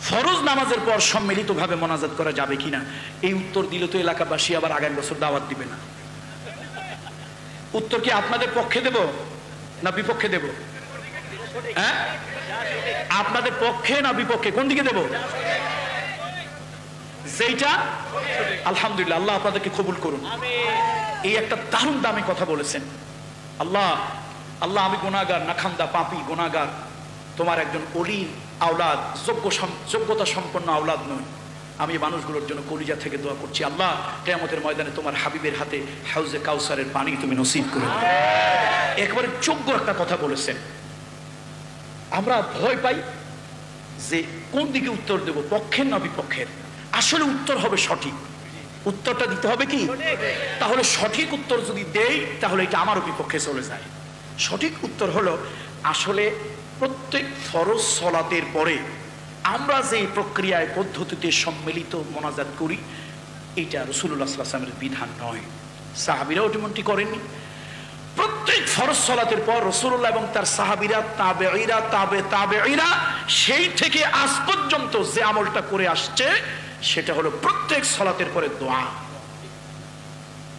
ফরজ নামাজের পর সম্মিলিতভাবে মোনাজাত করা যাবে কিনা, এই উত্তর দিলে তো এলাকাবাসী আবার আগামী বছর দাওয়াত দিবে না। উত্তর কি আপনাদের পক্ষে দেব না বিপক্ষে দেব? হ্যাঁ, আপনাদের পক্ষে না বিপক্ষে, কোন দিকে দেব? যেটা আলহামদুলিল্লাহ, আল্লাহ আপনাদেরকে কবুল করুন। এই একটা দারুণ দামি কথা বলেছেন। আল্লাহ আল্লাহ আমি গুনাহগার, নাখান্দা পাপী গুনাহগার, তোমার একজন ওলি আওলাদ, যোগ্যতা সম্পন্ন আওলাদ নয়। আমি মানুষগুলোর জন্য কলিজা থেকে দোয়া করছি, আল্লাহ কিয়ামতের ময়দানে তোমার হাবিবের হাতে হাউজে কাউসারের পানি তুমি নসিব করে দাও। একবারে যোগ্য একটা কথা বলেছেন। আমরা ভয় পাই যে কোন দিকে উত্তর দেব, পক্ষের না বিপক্ষের। আসলে উত্তর হবে সঠিক, উত্তরটা দিতে হবে কি? তাহলে সঠিক উত্তর যদি দেই তাহলে এটা আমারও বিপক্ষে চলে যায়। সঠিক উত্তর হলো, আসলে প্রত্যেক ফরজ সালাতের পরে আমরা যে প্রক্রিয়ায় পদ্ধতিতে সম্মিলিত মোনাজাত করি, এটা রাসূলুল্লাহ সাল্লাল্লাহু আলাইহি ওয়াসাল্লামের বিধান নয়, সাহাবীরাও এমনটি করেননি। প্রত্যেক ফরজ সালাতের পর রাসূলুল্লাহ এবং তার সাহাবীরা, তাবেঈরা, তাবেঈরা সেই থেকে আজ পর্যন্ত যে আমলটা করে আসছে সেটা হলো প্রত্যেক সালাতের পরে দোয়া।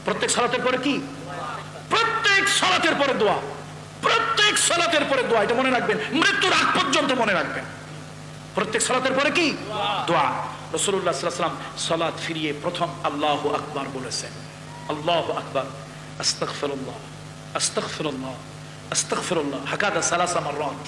প্রত্যেক সালাতের পরে কি? প্রত্যেক সালাতের পরে দোয়া, প্রত্যেক সালাতের পরে দোয়া। এটা মনে রাখবেন, মৃত্যুর আগ পর্যন্ত মনে রাখবেন। প্রত্যেক সালাতের পরে কি? দোয়া। রাসূলুল্লাহ সাল্লাল্লাহু আলাইহি ওয়াসাল্লাম সালাত ফিরিয়ে প্রথম আল্লাহু আকবার বলেছেন। আল্লাহু আকবার, আস্তাগফিরুল্লাহ, আস্তাগফিরুল্লাহ, আস্তাগফিরুল্লাহ, হাকাদা সালাসা মাররাত,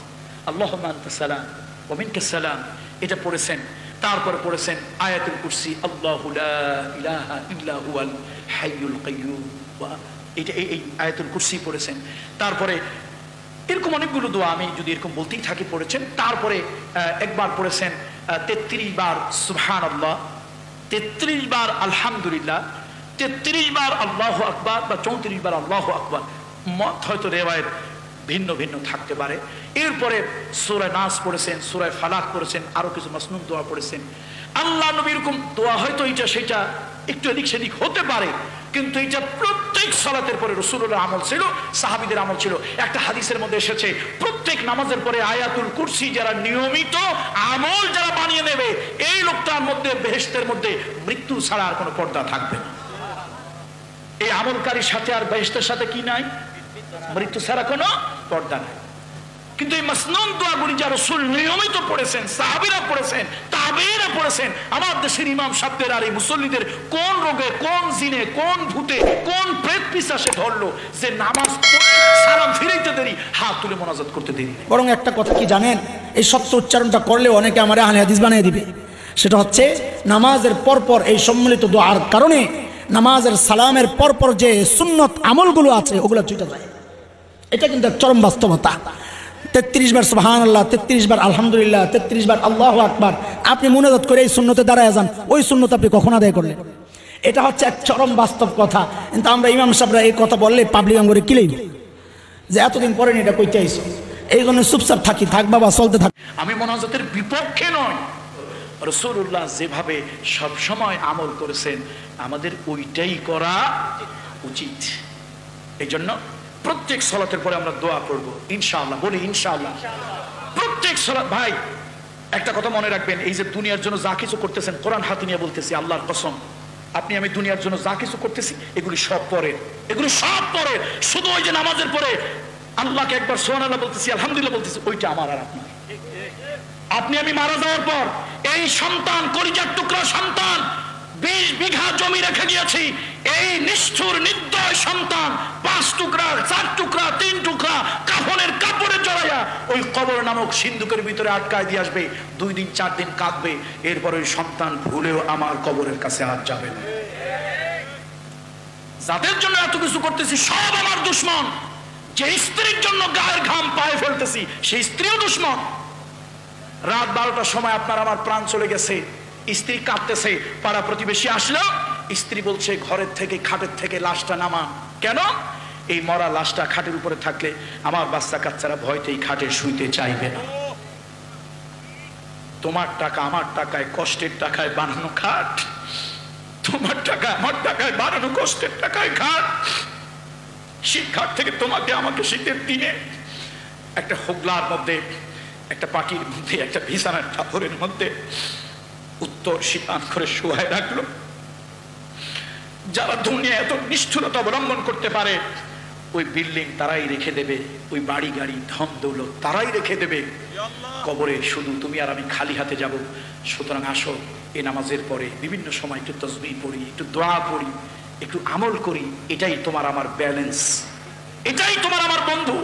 আল্লাহুম্মা আনতা সালাম ওয়া মিনকাস সালাম। এটা পড়েছেন। তারপরে পড়েছেন আয়াতুল কুরসি, আল্লাহু লা ইলাহা ইল্লা হুয়াল হাইয়ুল কাইয়্যুম। এটা এই আয়াতুল কুরসি পড়েছেন। তারপরে এরকম অনেকগুলো দোয়া আমি যদি এরকম বলতেই থাকি পড়েছেন। তারপরে একবার পড়েছেন 33 বার সুবহানাল্লাহ, 33 বার আলহামদুলিল্লাহ, 33 বার আল্লাহু আকবার বা 34 বার আল্লাহু আকবার। মত হয়তো রিওয়ায়াত ভিন্ন ভিন্ন থাকতে পারে। এরপরে সূরা নাস পড়েছেন, সূরা ফালাক পড়েছেন, আরো কিছু মাসনুন দোয়া পড়েছেন। আল্লাহ নবী এরকম দোয়া হয়তো এটা সেটা একটু এদিক সেদিক হতে পারে, কিন্তু এটা প্রত্যেক সালাতের পরে রাসূলুল্লাহর আমল ছিল, সাহাবীদের আমল ছিল। একটা হাদিসের মধ্যে এসেছে, প্রত্যেক নামাজের পরে আয়াতুল কুরসি যারা নিয়মিত আমল যারা বানিয়ে নেবে, এই লোকটার মধ্যে বেহেশতের মধ্যে মৃত্যু ছাড়া আর কোনো পর্দা থাকবে না। এই আমলকারীর সাথে আর বেহেশতের সাথে কি নাই? মৃত্যু ছাড়া কোনো পর্দা নাই। কিন্তু এই মাসনুন দোয়াগুলি যা রাসূল নিয়মিত পড়েছেন, সাহাবীরা পড়েছেন, তাবেঈরা পড়েছেন, আমার দেশের ইমাম সাহেবদের আর এই মুসল্লিদের কোন রোগে, কোন জিনে, কোন ভূতে, কোন প্রেত পিশাচে ধরলো যে নামাজ পড়ে সালাম ফিরাইতে দেরি, হাত তুলে মোনাজাত করতে দেরি। বরং একটা কথা কি জানেন, এই সত্য উচ্চারণটা করলে অনেকে আমার আহলে হাদিস বানিয়ে দিবে। সেটা হচ্ছে নামাজের পরপর এই সম্মিলিত দোয়ার কারণে নামাজের সালামের পরপর যে সুন্নত আমলগুলো আছে ওগুলো ছুটে যায়। এটা কিন্তু চরম বাস্তবতা। 33 বার সুবহানাল্লাহ, 33 বার আলহামদুলিল্লাহ, 33 বার আল্লাহু আকবার, আপনি মুনাজাত করে এই সুন্নতে দাঁড়ায় যান, ওই সুন্নত আপনি কখন আদায় করলেন? এটা হচ্ছে এক চরম বাস্তব কথা। কিন্তু আমরা ইমাম সাহেবরা এই কথা বললে পাবলিক আঙ্গুরে কিলেই যে এতদিন পরে এটা কইতে আইছো, এই জন্য চুপচাপ থাকি, থাক বাবা, চলতে থাক। আমি মুনাজাতের বিপক্ষে নয়, রাসূলুল্লাহ যেভাবে সব সময় আমল করেছেন আমাদের ওইটাই করা উচিত। এই জন্য প্রত্যেক সালাতের পরে আমরা দোয়া পড়বো ইনশাআল্লাহ। বলি ইনশাআল্লাহ প্রত্যেক সালাত। ভাই একটা কথা মনে রাখবেন, এই যে দুনিয়ার জন্য যা কিছু করতেছেন, কোরআন হাতে নিয়ে বলতেছি, আল্লাহর কসম, আপনি আমি দুনিয়ার জন্য যা কিছু করতেছি এগুলি সব পরে, এগুলি সব পরে। শুধু ওই যে নামাজের পরে আল্লাহকে একবার সুবহানাল্লাহ বলতেছি, আলহামদুলিল্লাহ বলতেছি, ওইটা আমার আর আপনার। আপনি আমি মারা যাওয়ার পর এই সন্তান, কলিজার টুকরা সন্তান, 20 বিঘা জমি রেখে গিয়েছি, এই নিষ্ঠুর নির্দয় সন্তান 5 টুকরা, 4 টুকরা, 3 টুকরা কাফনের কাপড়ে জড়াইয়া ওই কবর নামক সিন্ধুকের ভিতরে আটকায় দিয়ে আসবে। 2 দিন 4 দিন কাঁদবে, এরপর ওই সন্তান ভুলেও আমার কবরের কাছে আর যাবে না। যাদের জন্য এত কিছু করতেছি সব আমার দুশ্মন। যে স্ত্রীর জন্য গায়ের ঘাম পায়ে ফেলতেছি সেই স্ত্রীও দুশ্মন। রাত 12টার সময় আপনার আমার প্রাণ চলে গেছে, স্ত্রী কাঁদতেছে, পাড়া প্রতিবেশী আসলো, স্ত্রী বলছে ঘরের থেকে, খাটের থেকে লাশটা নামা। কেন? এই মরা লাশটা খাটের উপরে থাকলে আমার বাচ্চা কাচ্চারা ভয়তেই খাটে শুইতে চাইবে না। তোমার টাকা আমার টাকায়, কষ্টের টাকায় বানানো খাট, তোমার টাকা আমার টাকায় বানানো কষ্টের টাকায় খাট। শিক্ষার থেকে তোমাকে আমাকে শীতের দিনে একটা হোগলার মধ্যে একটা পাটির মধ্যে, একটা বিছানার চাদরের মধ্যে উত্তর শীতান করে শুয়ায় রাখলো। যারা দুনিয়া এত নিষ্ঠুরতা অবলম্বন করতে পারে, ওই বিল্ডিং তারাই রেখে দেবে, ওই বাড়ি গাড়ি ধন দৌলত তারাই রেখে দেবে, কবরে শুধু তুমি আর আমি খালি হাতে যাব। সুতরাং আসো, এই নামাজের পরে বিভিন্ন সময় একটু তসবিহ পড়ি, একটু দোয়া পড়ি, একটু আমল করি। এটাই তোমার আমার ব্যালেন্স, এটাই তোমার আমার বন্ধু,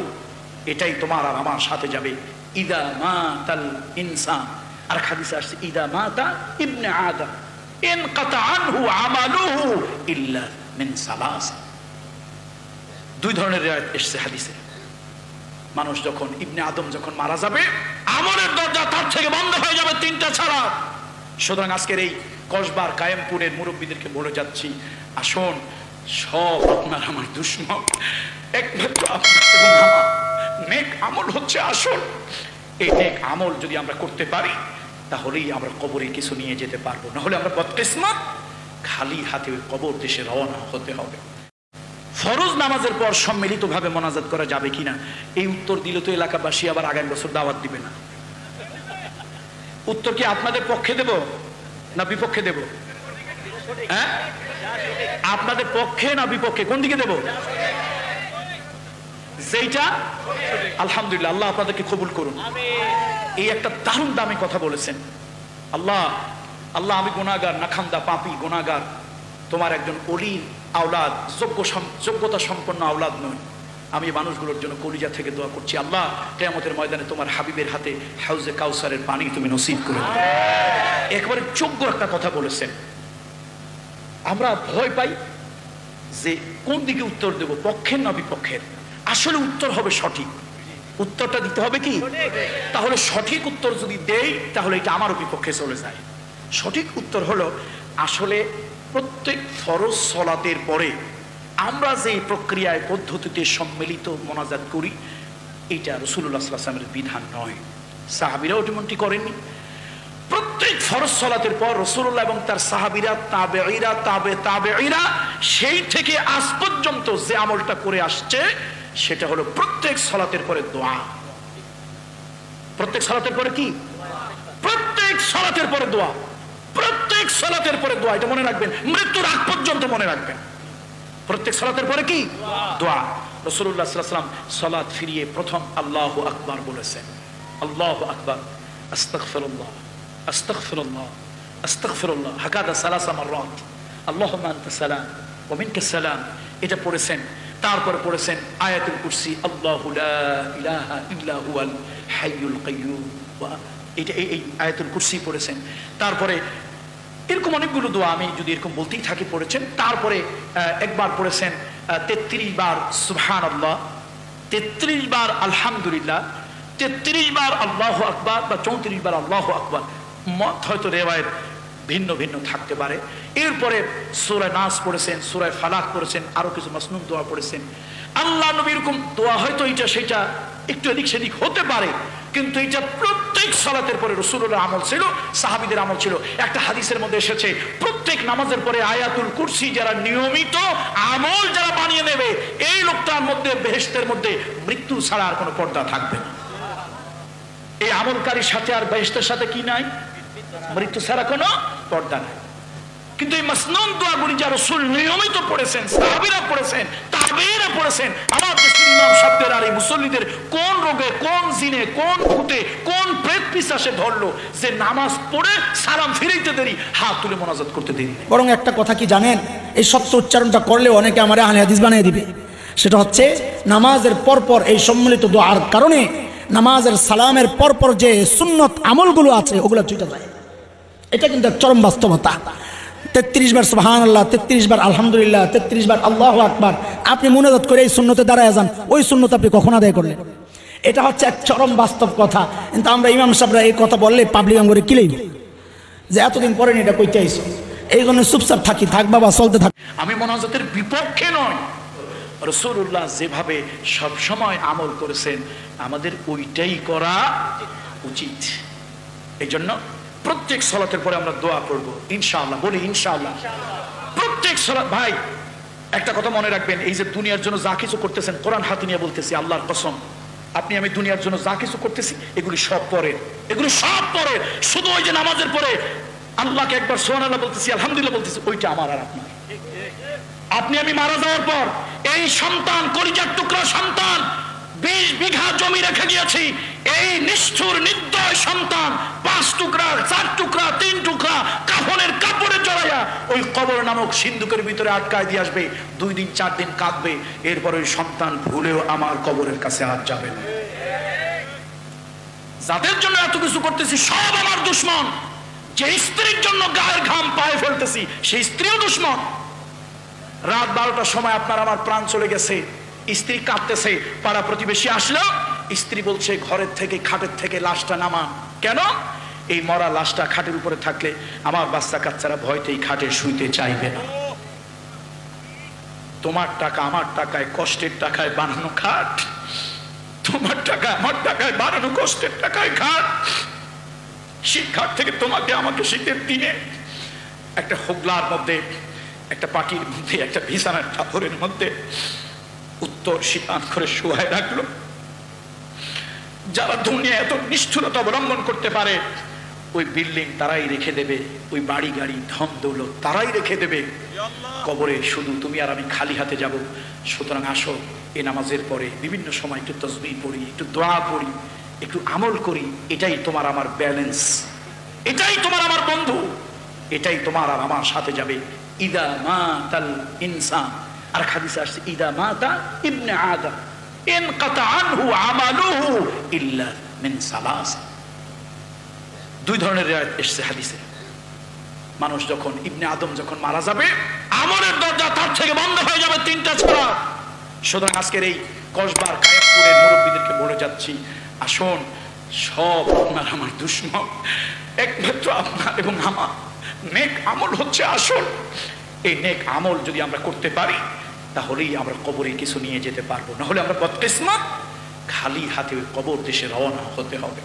এটাই তোমার আর আমার সাথে যাবে। ইদা মাতাল ইনসান, আর হাদিসে আসছে ইদা মাতা ইবনে আদম ইনকাতা আনহু আমালুহু ইল্লা মিন সালাস। দুই ধরনের রিওয়ায়াত এসেছে হাদিসে। মানুষ যখন, ইবনে আদম যখন মারা যাবে, আমলের দরজা তার থেকে বন্ধ হয়ে যাবে তিনটা ছাড়া। সুতরাং আজকের এই কসবার কায়েমপুরের মুরব্বীদেরকে বলে যাচ্ছি, আসুন, সব আপনার আমার দুশ্মন, একমাত্র আপনার এবং আমার নেক আমল হচ্ছে আসল। এই নেক আমল যদি আমরা করতে পারি, তাহলেই আমরা কবরে কিছু নিয়ে যেতে পারবো, নাহলে আমরা বদকিসমত, খালি হাতে ওই কবর দেশে রওনা হতে হবে। ফরজ নামাজের পর সম্মিলিত ভাবে মোনাজাত করা যাবে কিনা, এই উত্তর দিলে তো এলাকাবাসী আবার আগামী বছর দাওয়াত দিবে না। উত্তর কি আপনাদের পক্ষে দেব না বিপক্ষে দেব? হ্যাঁ, আপনাদের পক্ষে না বিপক্ষে, কোন দিকে দেব? যেটা আলহামদুলিল্লাহ, আল্লাহ আপনাদেরকে কবুল করুন। এই একটা দারুণ দামি কথা বলেছেন। আল্লাহ আল্লাহ আমি গুনাহগার, নাখান্দা পাপী গুনাহগার, তোমার একজন ওলির আওলাদ, যোগ্যতা সম্পন্ন আওলাদ নয়। আমি মানুষগুলোর জন্য কলিজা থেকে দোয়া করছি, আল্লাহ কিয়ামতের ময়দানে তোমার হাবিবের হাতে হাউজে কাউসারের পানি তুমি নসিব করে দাও। একেবারে যোগ্য একটা কথা বলেছেন। আমরা ভয় পাই যে কোন দিকে উত্তর দেব, পক্ষের না বিপক্ষের। আসলে উত্তর হবে সঠিক, উত্তরটা দিতে হবে কি? তাহলে সঠিক উত্তর যদি দেই, তাহলে এটা আমারও বিপক্ষে চলে যায়। সঠিক উত্তর হলো, আসলে প্রত্যেক ফরজ সালাতের পরে আমরা যে প্রক্রিয়ায় পদ্ধতিতে সম্মিলিত মোনাজাত করি, এটা রাসূলুল্লাহ সাল্লাল্লাহু আলাইহি ওয়াসাল্লামের বিধান নয়, সাহাবীরাও এমনটি করেননি। প্রত্যেক ফরজ সালাতের পর রাসূলুল্লাহ এবং তার সাহাবীরা, তাবেঈরা, তাবেঈরা সেই থেকে আজ পর্যন্ত যে আমলটা করে আসছে, সেটা হলো প্রত্যেক সালাতের পরে দোয়া। প্রত্যেক সালাতের পরে কি? প্রত্যেক সালাতের পরে দোয়া, প্রত্যেক সালাতের পরে দোয়া। এটা মনে রাখবেন, মৃত্যুর আগ পর্যন্ত মনে রাখবেন। প্রত্যেক সালাতের পরে কি? দোয়া। রাসূলুল্লাহ সাল্লাল্লাহু আলাইহি ওয়াসাল্লাম সালাত ফিরিয়ে প্রথম আল্লাহু আকবার বলেছেন। আল্লাহু আকবার, আস্তাগফিরুল্লাহ, আস্তাগফিরুল্লাহ, আস্তাগফিরুল্লাহ, হাকাদা সালাসা মাররাত, আল্লাহুম্মা আনতাস সালাম ওয়া মিনকাস সালাম। এটা পড়েছেন। তারপরে পড়েছেন আয়াতুল কুরসি, আল্লাহু লা ইলাহা ইল্লা হুয়াল হাইয়ুল কাইয়্যুম। এটা এই আয়াতুল কুরসি পড়েছেন। তারপরে এরকম অনেকগুলো দোয়া আমি যদি এরকম বলতেই থাকি পড়েছেন। তারপরে একবার পড়েছেন 33 বার সুবহানাল্লাহ, 33 বার আলহামদুলিল্লাহ, 33 বার আল্লাহু আকবার বা 34 বার আল্লাহু আকবার, হয়তো রিওয়ায়াত ভিন্ন ভিন্ন থাকতে পারে। এরপরে সূরা নাস পড়েছেন, সূরা ফালাক পড়েছেন, আরো কিছু মাসনুন দোয়া পড়েছেন। আল্লাহ নবী এরকম দোয়া হয়তো এটা সেটা একটু এদিক সেদিক হতে পারে, কিন্তু এটা প্রত্যেক সালাতের পরে রাসূলুল্লাহ আমল ছিল, সাহাবীদের আমল ছিল। একটা হাদিসের মধ্যে এসেছে, প্রত্যেক নামাজের পরে আয়াতুল কুরসি যারা নিয়মিত আমল যারা বানিয়ে নেবে, এই লোকটার মধ্যে বেহেশতের মধ্যে মৃত্যু ছাড়া আর কোনো পর্দা থাকবে না। এই আমলকারীর সাথে আর বেহেশতের সাথে কি নাই? মৃত্যু ছাড়া কোনো পর্দা নাই। কিন্তু এই মাসনুন দোয়াগুলি যা রাসূল নিয়মিত পড়েছেন, সাহাবীরা পড়েছেন, তাবেঈরা পড়েছেন, আমার দেশের ইমাম সাহেবদের আর এই মুসল্লিদের কোন রোগে, কোন জিনে, কোন ভূতে, কোন প্রেত পিশাচে ধরলো যে নামাজ পড়ে সালাম ফিরাইতে দেরি, হাত তুলে মোনাজাত করতে দেরি। বরং একটা কথা কি জানেন, এই সত্য উচ্চারণটা করলে অনেকে আমার আহলে হাদিস বানিয়ে দিবে। সেটা হচ্ছে, নামাজের পরপর এই সম্মিলিত দোয়ার কারণে নামাজের সালামের পরপর যে সুন্নত আমলগুলো আছে, ওগুলো ছুটে যায়। এটা কিন্তু চরম বাস্তবতা। 33 বার সুবহানাল্লাহ, 33 বার আলহামদুলিল্লাহ, 33 বার আল্লাহু আকবার, আপনি মুনাজাত করে এই সুন্নতে দাঁড়ায় যান, ওই সুন্নত আপনি কখন আদায় করলেন? এটা হচ্ছে এক চরম বাস্তব কথা। কিন্তু আমরা ইমাম সাহেবরা এই কথা বললে পাবলিক আঙ্গুরে কিলেই যে এতদিন পরে এটা কইতে আইছো, এই জন্য চুপচাপ থাকি, থাক বাবা, চলতে থাক। আমি মোনাজাতের বিপক্ষে নয়, রাসূলুল্লাহ যেভাবে সব সময় আমল করেছেন, আমাদের ওইটাই করা উচিত। এই জন্য প্রত্যেক সালাতের পরে আমরা দোয়া করব ইনশাআল্লাহ। বলি ইনশাআল্লাহ। প্রত্যেক সালাত। ভাই একটা কথা মনে রাখবেন, এই যে দুনিয়ার জন্য যা কিছু করতেছেন, কোরআন হাতে নিয়ে বলতেছি, আল্লাহর কসম, আপনি আমি দুনিয়ার জন্য যা কিছু করতেছি এগুলি সব পরে, এগুলি সব পরে। শুধু ওই যে নামাজের পরে আল্লাহকে একবার সুবহানাল্লাহ বলতেছি, আলহামদুলিল্লাহ বলতেছি, ওইটা আমার আর আপনার। আপনি আমি মারা যাওয়ার পর এই সন্তান, কলিজার টুকরা সন্তান, 20 বিঘা জমি রেখে গিয়েছি, এই নিষ্ঠুর নির্দয় সন্তান 5 টুকরা, 4 টুকরা, 3 টুকরা কাফনের কাপড়ে জড়াইয়া ওই কবর নামক সিন্ধুকের ভিতরে আটকায় দিয়ে আসবে। 2 দিন 4 দিন কাঁদবে, এরপর ওই সন্তান ভুলেও আমার কবরের কাছে আর যাবে না। যাদের জন্য এত কিছু করতেছি সব আমার দুশ্মন। যে স্ত্রীর জন্য গায়ের ঘাম পায়ে ফেলতেছি সেই স্ত্রীও দুশ্মন। রাত 12টার সময় আপনার আমার প্রাণ চলে গেছে, স্ত্রী কাঁদতেছে, পাড়া প্রতিবেশী আসলো, স্ত্রী বলছে ঘরের থেকে, খাটের থেকে লাশটা নামা। কেন? এই মরা লাশটা খাটের উপরে থাকলে আমার বাচ্চা কাচ্চারা ভয়তেই খাটে শুইতে চাইবে না। তোমার টাকা আমার টাকায়, কষ্টের টাকায় বানানো খাট, তোমার টাকা আমার টাকায় বানানো কষ্টের টাকায় খাট। সেই খাট থেকে তোমাকে আমাকে শীতের দিনে একটা হোগলার মধ্যে, একটা পাটির মধ্যে, একটা বিছানার চাদরের মধ্যে উত্তর শীতান করে শুয়ায় রাখলো। যারা দুনিয়া এত নিষ্ঠুরতা অবলম্বন করতে পারে, ওই বিল্ডিং তারাই রেখে দেবে, ওই বাড়ি গাড়ি ধন দৌলত তারাই রেখে দেবে, কবরে শুধু তুমি আর আমি খালি হাতে যাব। সুতরাং আসো, এ নামাজের পরে বিভিন্ন সময় একটু তাসবিহ পড়ি, একটু দোয়া পড়ি, একটু আমল করি। এটাই তোমার আমার ব্যালেন্স, এটাই তোমার আমার বন্ধু, এটাই তোমার আর আমার সাথে যাবে। ইদা মাতাল ইনসান, আর হাদিসে আসছে ইদা মাতা ইবনে আদম ইনকাতা আনহু আমালুহু ইল্লা মিন সালাস। 2 ধরনের রিওয়ায়াত এসেছে হাদিসে। মানুষ যখন, ইবনে আদম যখন মারা যাবে, আমলের দরজা তার থেকে বন্ধ হয়ে যাবে 3টা ছাড়া। সুতরাং আজকের এই কসবার কায়েবপুরের মুরব্বীদেরকে বলে যাচ্ছি, আসুন, সব আপনার আমার দুশ্মন, একমাত্র আপনার এবং আমার নেক আমল হচ্ছে আসল। এই নেক আমল যদি আমরা করতে পারি তাহলেই আমরা কবরে কিছু নিয়ে যেতে পারবো, না হলে আমরা বদকিসমত, খালি হাতে ওই কবর দেশে রওনা হতে হবে।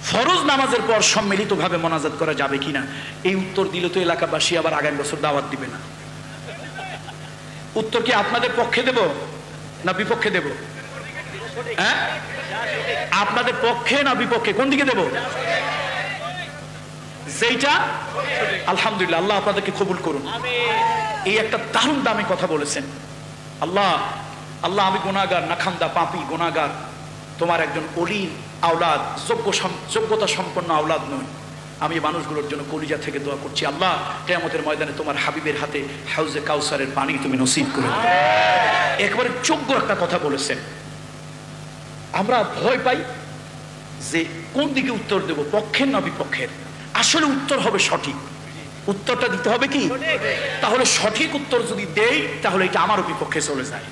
ফরজ নামাজের পর সম্মিলিতভাবে মোনাজাত করা যাবে কিনা, এই উত্তর দিলে তো এলাকাবাসী আবার আগামী বছর দাওয়াত দিবে না। উত্তর কি আপনাদের পক্ষে দেব না বিপক্ষে দেব? হ্যাঁ, আপনাদের পক্ষে না বিপক্ষে, কোন দিকে দেব? যেটা আলহামদুলিল্লাহ, আল্লাহ আপনাদেরকে কবুল করুন। এই একটা দারুণ দামি কথা বলেছেন। আল্লাহ, আল্লাহ আমি গুনাহগার, নাখান্দা পাপী গুনাহগার, তোমার একজন ওলির আওলাদ, যোগ্যতা সম্পন্ন আওলাদ নয়। আমি মানুষগুলোর জন্য কলিজা থেকে দোয়া করছি, আল্লাহ কিয়ামতের ময়দানে তোমার হাবিবের হাতে হাউজে কাউসারের পানি তুমি নসিব করে দাও। একবারে যোগ্য একটা কথা বলেছেন। আমরা ভয় পাই যে কোন দিকে উত্তর দেব, পক্ষের না বিপক্ষের। আসলে উত্তর হবে সঠিক, উত্তরটা দিতে হবে কি? তাহলে সঠিক উত্তর যদি দেই তাহলে এটা আমারও বিপক্ষে চলে যায়।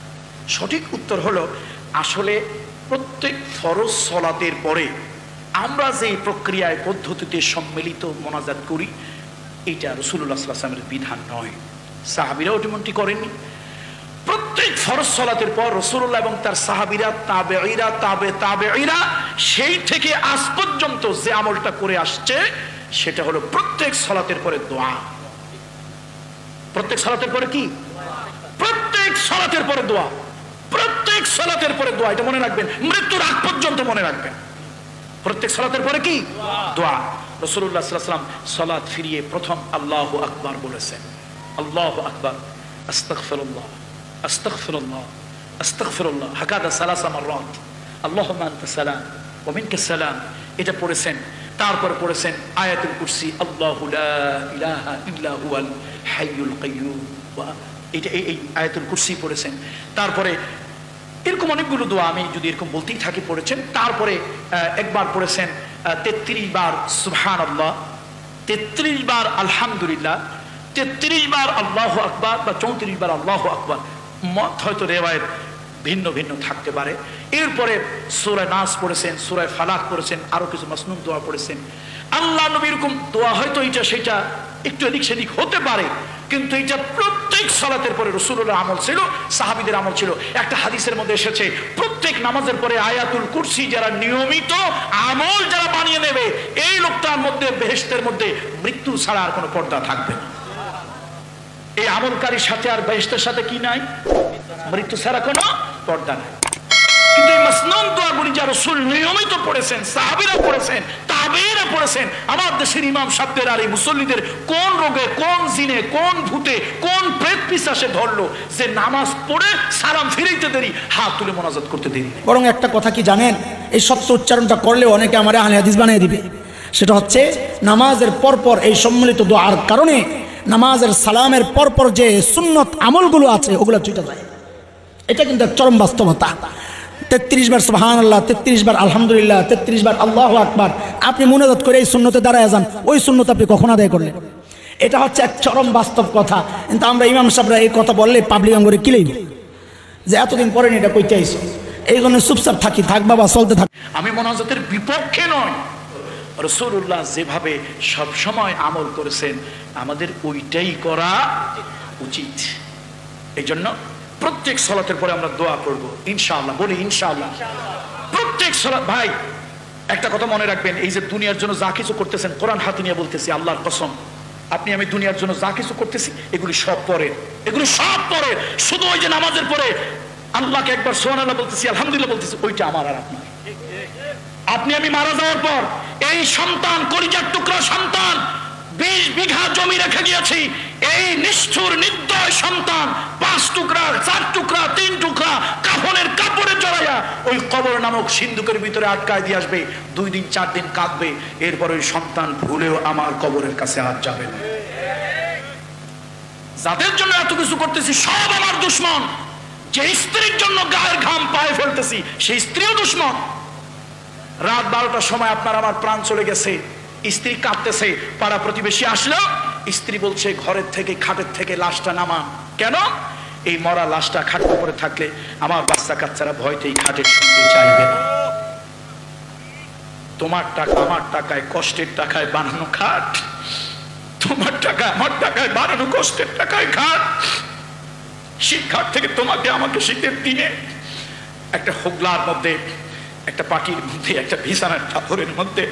সঠিক উত্তর হলো, আসলে প্রত্যেক ফরজ সালাতের পরে আমরা যে প্রক্রিয়ায় পদ্ধতিতে সম্মিলিত মোনাজাত করি, এটা রাসূলুল্লাহ সাল্লাল্লাহু আলাইহি ওয়াসাল্লামের বিধান নয়, সাহাবীরাও এমনটি করেননি। প্রত্যেক ফরজ সালাতের পর রাসূলুল্লাহ এবং তার সাহাবীরা, তাবেঈরা, তাবেঈরা সেই থেকে আজ পর্যন্ত যে আমলটা করে আসছে সেটা হলো প্রত্যেক সালাতের পরে দোয়া। প্রত্যেক সালাতের পরে কি? প্রত্যেক সালাতের পরে দোয়া, প্রত্যেক সালাতের পরে দোয়া। এটা মনে রাখবেন, মৃত্যুর আগ পর্যন্ত মনে রাখবেন। প্রত্যেক সালাতের পরে কি? দোয়া। রাসূলুল্লাহ সাল্লাল্লাহু আলাইহি ওয়াসাল্লাম সালাত ফিরিয়ে প্রথম আল্লাহু আকবার বলেছেন। আল্লাহু আকবার, আস্তাগফিরুল্লাহ, আস্তাগফিরুল্লাহ, আস্তাগফিরুল্লাহ, হাকাদা সালাসা মাররাত, আল্লাহুম্মা আনতা সালাম ওয়া মিনকা সালাম। এটা পড়েছেন। তারপর পড়েছেন আয়াতুল কুরসি, আল্লাহু লা ইলাহা ইল্লা হুয়াল হাইয়ুল কাইয়্যুম। এটা এই আয়াতুল কুরসি পড়েছেন। তারপরে এরকম অনেকগুলো দোয়া আমি যদি এরকম বলতেই থাকি পড়েছেন। তারপরে একবার পড়েছেন 33 বার সুবহানাল্লাহ, 33 বার আলহামদুলিল্লাহ, 33 বার আল্লাহু আকবার বা 34 বার আল্লাহু আকবার। মত হয়তো রিওয়ায়াত ভিন্ন ভিন্ন থাকতে পারে। এরপরে সূরা নাস পড়েছেন, সূরা ফালাক পড়েছেন, আরো কিছু মাসনুন দোয়া পড়েছেন। আল্লাহ নবী এরকম দোয়া হয়তো এটা সেটা একটু এদিক সেদিক হতে পারে, কিন্তু এটা প্রত্যেক সালাতের পরে রাসূলুল্লাহর আমল ছিল, সাহাবীদের আমল ছিল। একটা হাদিসের মধ্যে এসেছে, প্রত্যেক নামাজের পরে আয়াতুল কুরসি যারা নিয়মিত আমল যারা বানিয়ে নেবে, এই লোকটার মধ্যে বেহেশতের মধ্যে মৃত্যু ছাড়া আর কোনো পর্দা থাকবে না। এই আমলকারীর সাথে আর বেহেশতের সাথে কি নাই? মৃত্যু ছাড়া কোনো পর্দা নাই। কিন্তু এই মাসনুন দোয়াগুলি যা রাসূল নিয়মিত পড়েছেন, সাহাবীরা পড়েছেন, তাবেঈরা পড়েছেন, আমার দেশের ইমাম সাহেবদের আর এই মুসল্লিদের কোন রোগে, কোন জিনে, কোন ভূতে, কোন প্রেত পিশাচে ধরলো যে নামাজ পড়ে সালাম ফিরাইতে দেরি, হাত তুলে মোনাজাত করতে দেরি? বরং একটা কথা কি জানেন, এই সত্য উচ্চারণটা করলে অনেকে আমার আহলে হাদিস বানিয়ে দিবে। সেটা হচ্ছে নামাজের পরপর এই সম্মিলিত দোয়ার কারণে নামাজের সালামের পরপর যে সুন্নত আমলগুলো আছে ওগুলো ছুটে যায়। এটা কিন্তু এক চরম বাস্তবতা। 33 বার সুবহানাল্লাহ, 33 বার আলহামদুলিল্লাহ, 33 বার আল্লাহু আকবার, আপনি মুনাজাত করে এই সুন্নতে দাঁড়ায় যান, ওই সুন্নত আপনি কখন আদায় করলেন? এটা হচ্ছে এক চরম বাস্তব কথা। কিন্তু আমরা ইমাম সাহেবরা এই কথা বললে পাবলিক আঙ্গুরে কিলেই যে এতদিন পরে এটা কইতে আইছো, এই জন্য চুপচাপ থাকি, থাক বাবা, চলতে থাক। আমি মোনাজাতের বিপক্ষে নয়, রাসূলুল্লাহ যেভাবে সব সময় আমল করেছেন আমাদের ওইটাই করা উচিত। এই জন্য প্রত্যেক সালাতের পরে আমরা দোয়া পড়ব ইনশাআল্লাহ। বলি ইনশাআল্লাহ প্রত্যেক সালাত। ভাই একটা কথা মনে রাখবেন, এই যে দুনিয়ার জন্য যা কিছু করতেছেন, কোরআন হাতে নিয়ে বলতেছি, আল্লাহর কসম, আপনি আমি দুনিয়ার জন্য যা কিছু করতেছি এগুলি সব পরে, এগুলি সব পরে। শুধু ওই যে নামাজের পরে আল্লাহকে একবার সুবহানাল্লাহ বলতেছি, আলহামদুলিল্লাহ বলতেছি, ওইটা আমার আর আপনার। আপনি আমি মারা যাওয়ার পর এই সন্তান, কলিজার টুকরা সন্তান, 20 বিঘা জমি রেখে গিয়েছি, এই নিষ্ঠুর নির্দয় সন্তান 5 টুকরা, 4 টুকরা, 3 টুকরা কাফনের কাপড়ে জড়াইয়া ওই কবর নামক সিন্ধুকের ভিতরে আটকায় দিয়ে আসবে। 2 দিন 4 দিন কাঁদবে, এরপর ওই সন্তান ভুলেও আমার কবরের কাছে আর যাবে না। যাদের জন্য এত কিছু করতেছি সব আমার দুশ্মন। যে স্ত্রীর জন্য গায়ের ঘাম পায়ে ফেলতেছি সেই স্ত্রীও দুশ্মন। রাত 12টার সময় আপনার আমার প্রাণ চলে গেছে, স্ত্রী কাঁদতেছে, পাড়া প্রতিবেশী আসলো, স্ত্রী বলছে ঘরের থেকে, খাটের থেকে লাশটা নামা। কেন? এই মরা লাশটা খাটের উপরে থাকলে আমার বাচ্চা কাচ্চারা ভয়তেই খাটে শুনতে চাইবে না। তোমার টাকা আমার টাকায়, কষ্টের টাকায় বানানো খাট, তোমার টাকা আমার টাকায় বানানো কষ্টের টাকায় খাট। শিক্ষার থেকে তোমাকে আমাকে শীতের দিনে একটা হোগলার মধ্যে, একটা পাটির মধ্যে, একটা বিছানার চাদরের মধ্যে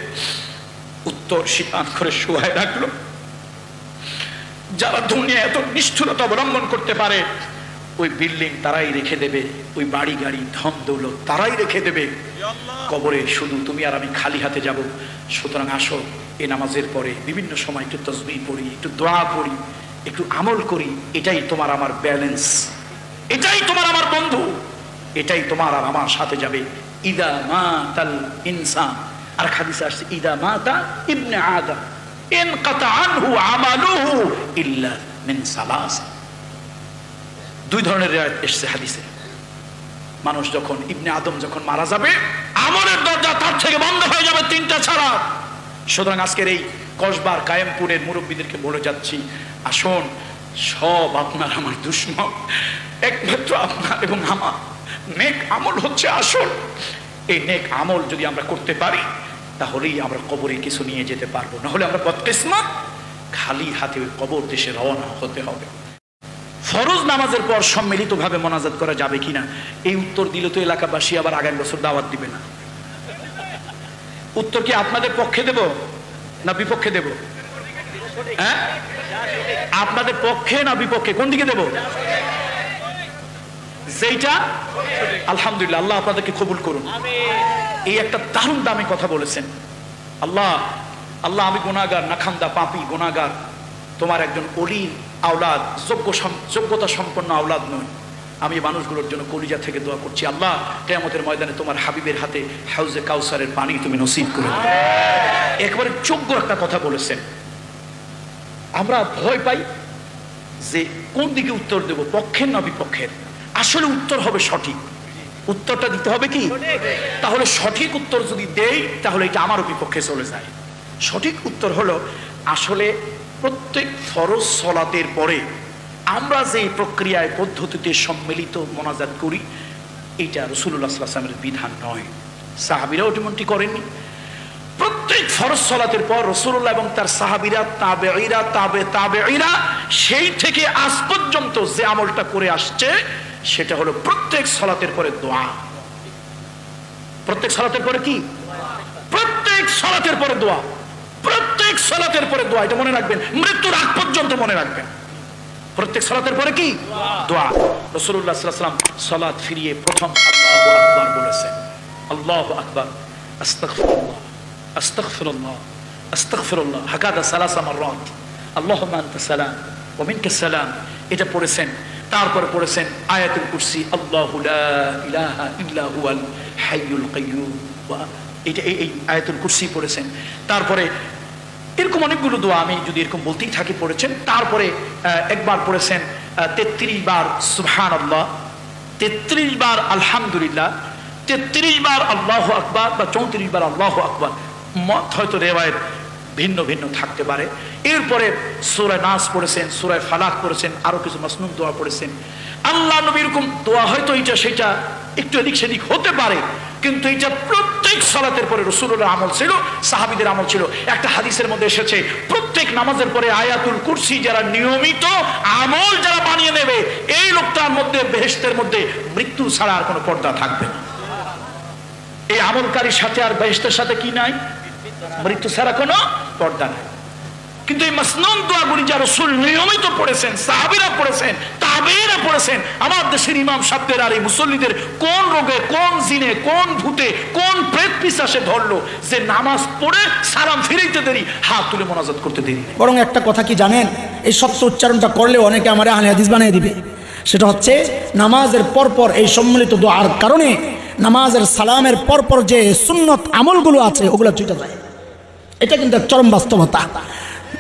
উত্তর শীতান করে শুয়ায় রাখলো। যারা দুনিয়া এত নিষ্ঠুরতা অবলম্বন করতে পারে ওই বিল্ডিং তারাই রেখে দেবে, ওই বাড়ি গাড়ি ধন দৌলত তারাই রেখে দেবে, কবরে শুধু তুমি আর আমি খালি হাতে যাব। সুতরাং আসো এই নামাজের পরে বিভিন্ন সময় একটু তাসবিহ পড়ি, একটু দোয়া পড়ি, একটু আমল করি। এটাই তোমার আমার ব্যালেন্স, এটাই তোমার আমার বন্ধু, এটাই তোমার আর আমার সাথে যাবে। ইদা মাতাল ইনসান, আর হাদিসে আসছে ইদা মাতা ইবনে আদম ইনকাতা আনহু আমালুহু ইল্লা মিন সালাস। 2 ধরনের রিওয়ায়াত এসেছে হাদিসে। মানুষ যখন, ইবনে আদম যখন মারা যাবে, আমলের দরজা তার থেকে বন্ধ হয়ে যাবে 3টা ছাড়া। সুতরাং আজকের এই কসবার কায়েমপুরের মুরব্বীদেরকে বলে যাচ্ছি, আসুন, সব আপনার আমার দুশ্মন, একমাত্র আপনার এবং আমার নেক আমল হচ্ছে আসল। এই নেক আমল যদি আমরা করতে পারি তাহলেই আমরা কবরে কিছু নিয়ে যেতে পারবো, নাহলে আমরা বদকিসমত, খালি হাতে ওই কবর দেশে রওনা হতে হবে। ফরজ নামাজের পর সম্মিলিতভাবে মোনাজাত করা যাবে কিনা, এই উত্তর দিলে তো এলাকাবাসী আবার আগামী বছর দাওয়াত দিবে না। উত্তর কি আপনাদের পক্ষে দেব না বিপক্ষে দেব? হ্যাঁ, আপনাদের পক্ষে না বিপক্ষে, কোন দিকে দেব? যেটা আলহামদুলিল্লাহ, আল্লাহ আপনাদেরকে কবুল করুন। এই একটা দারুণ দামি কথা বলেছেন। আল্লাহ, আল্লাহ আমি গুনাহগার, নাখান্দা পাপী গুনাহগার, তোমার একজন ওলির আওলাদ, যোগ্যতা সম্পন্ন আওলাদ নয়। আমি মানুষগুলোর জন্য কলিজা থেকে দোয়া করছি, আল্লাহ কিয়ামতের ময়দানে তোমার হাবিবের হাতে হাউজে কাউসারের পানি তুমি নসিব করে দাও। একেবারে যোগ্য একটা কথা বলেছেন। আমরা ভয় পাই যে কোন দিকে উত্তর দেব, পক্ষের না বিপক্ষের। আসলে উত্তর হবে সঠিক, উত্তরটা দিতে হবে কি? তাহলে সঠিক উত্তর যদি দেই তাহলে এটা আমারও বিপক্ষে চলে যায়। সঠিক উত্তর হলো, আসলে প্রত্যেক ফরজ সালাতের পরে আমরা যে প্রক্রিয়ায় পদ্ধতিতে সম্মিলিত মোনাজাত করি, এটা রাসূলুল্লাহ সাল্লাল্লাহু আলাইহি ওয়াসাল্লামের বিধান নয়, সাহাবীরাও এমনটি করেননি। প্রত্যেক ফরজ সালাতের পর রাসূলুল্লাহ এবং তার সাহাবীরা, তাবেঈরা, তাবেঈরা সেই থেকে আজ পর্যন্ত যে আমলটা করে আসছে সেটা হলো প্রত্যেক সালাতের পরে দোয়া। প্রত্যেক সালাতের পরে কি? প্রত্যেক সালাতের পরে দোয়া, প্রত্যেক সালাতের পরে দোয়া। এটা মনে রাখবেন, মৃত্যুর আগ পর্যন্ত মনে রাখবেন। প্রত্যেক সালাতের পরে কি দোয়া। রাসূলুল্লাহ সাল্লাল্লাহু আলাইহি ওয়াসাল্লাম সালাত ফিরিয়ে প্রথম আল্লাহু আকবার বলেছেন। আল্লাহু আকবার, আস্তাগফিরুল্লাহ, আস্তাগফিরুল্লাহ, আস্তাগফিরুল্লাহ, হাকাদা সালাসা মাররাত, আল্লাহুম্মা আনতাস সালাম ওয়া মিনকাস সালাম, এটা পড়েছেন। তারপরে পড়েছেন আয়াতুল কুরসি, আল্লাহু লা ইলাহা ইল্লা হুয়াল হাইয়ুল কাইয়্যুম, এটা এই আয়াতুল কুরসি পড়েছেন। তারপরে এরকম অনেকগুলো দোয়া আমি যদি এরকম বলতেই থাকি পড়েছেন। তারপরে একবার পড়েছেন 33 বার সুবহানাল্লাহ, 33 বার আলহামদুলিল্লাহ, 33 বার আল্লাহু আকবার বা 34 বার আল্লাহু আকবার, মত হয়তো রিওয়ায়াত ভিন্ন ভিন্ন থাকতে পারে। এরপরে সূরা নাস পড়েছেন, সূরা ফালাক পড়েছেন, আরো কিছু মাসনুন দোয়া পড়েছেন। আল্লাহ নবী এরকম দোয়া হয়তো এটা সেটা একটু এদিক সেদিক হতে পারে, কিন্তু এটা প্রত্যেক সালাতের পরে রাসূলুল্লাহর আমল ছিল, সাহাবীদের আমল ছিল। একটা হাদিসের মধ্যে এসেছে প্রত্যেক নামাজের পরে আয়াতুল কুরসি যারা নিয়মিত আমল যারা বানিয়ে নেবে, এই লোকটার মধ্যে বেহেশতের মধ্যে মৃত্যু ছাড়া আর কোনো পর্দা থাকবে না। এই আমলকারীর সাথে আর বেহেশতের সাথে কি নাই? মৃত্যু ছাড়া কোনো পর্দা নাই। কিন্তু এই মাসনুন দোয়াগুলি যা রাসূল নিয়মিত পড়েছেন, সাহাবীরা পড়েছেন, তাবেঈরা পড়েছেন, আমার দেশের ইমাম সাহেবদের আর এই মুসল্লিদের কোন রোগে, কোন জিনে, কোন ভূতে, কোন প্রেত পিশাচে ধরলো যে নামাজ পড়ে সালাম ফিরাইতে দেরি, হাত তুলে মোনাজাত করতে দেরি। বরং একটা কথা কি জানেন, এই সত্য উচ্চারণটা করলে অনেকে আমার আহলে হাদিস বানিয়ে দিবে। সেটা হচ্ছে নামাজের পরপর এই সম্মিলিত দোয়ার কারণে নামাজের সালামের পরপর যে সুন্নত আমলগুলো আছে ওগুলো ছুটে যায়। এটা কিন্তু এক চরম বাস্তবতা।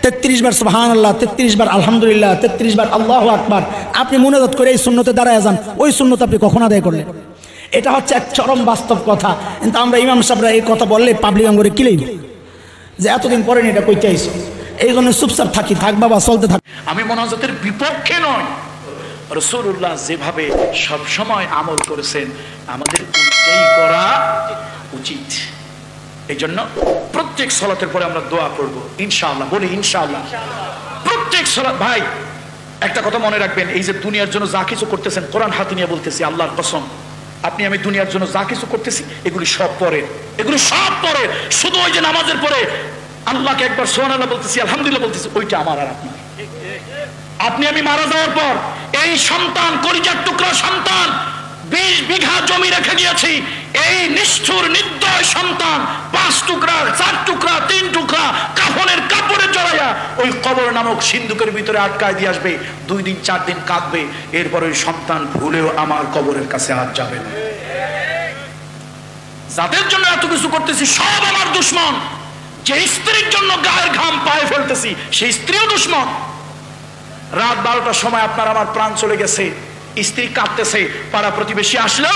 33 বার সুবহানাল্লাহ, 33 বার আলহামদুলিল্লাহ, 33 বার আল্লাহু আকবার, আপনি মুনাজাত করে এই সুন্নতে দাঁড়ায় যান, ওই সুন্নত আপনি কখন আদায় করলেন? এটা হচ্ছে এক চরম বাস্তব কথা। কিন্তু আমরা ইমাম সাহেবরা এই কথা বললে পাবলিক আঙ্গুরে কিলেই যে এতদিন পরে এটা কইতে আইছো, এই জন্য চুপচাপ থাকি, থাক বাবা, চলতে থাক। আমি মুনাজাতের বিপক্ষে নয়, রাসূলুল্লাহ যেভাবে সব সময় আমল করেছেন আমাদের ওইটাই করা উচিত। এই জন্য প্রত্যেক সালাতের পরে আমরা দোয়া করব ইনশাআল্লাহ, বলি ইনশাআল্লাহ প্রত্যেক সালাত। ভাই একটা কথা মনে রাখবেন, এই যে দুনিয়ার জন্য যা কিছু করতেছেন, কোরআন হাতে নিয়ে বলতেছি আল্লাহর কসম, আপনি আমি দুনিয়ার জন্য যা কিছু করতেছি এগুলি সব পরে, এগুলি সব পরে। শুধু ওই যে নামাজের পরে আল্লাহকে একবার সুবহানাল্লাহ বলতেছি, আলহামদুলিল্লাহ বলতেছি, ওইটা আমার আর আপনার। আপনি আমি মারা যাওয়ার পর এই সন্তান, কলিজার টুকরা সন্তান, 20 বিঘা জমি রেখে দিয়েছি, এই নিষ্ঠুর নির্দয় সন্তান 5 টুকরা, 4 টুকরা, 3 টুকরা কাফনের কাপড়ে জড়াইয়া ওই কবর নামক সিন্ধুকের ভিতরে আটকায় দিয়ে আসবে। 2 দিন 4 দিন কাঁদবে, এরপর ওই সন্তান ভুলেও আমার কবরের কাছে আর যাবে না। যাদের জন্য এত কিছু করতেছি সব আমার দুশ্মন। যে স্ত্রীর জন্য গায়ের ঘাম পায়ে ফেলতেছি সেই স্ত্রীও দুশ্মন। রাত 12টার সময় আপনার আমার প্রাণ চলে গেছে, স্ত্রী কাঁদতেছে, পাড়া প্রতিবেশী আসলো,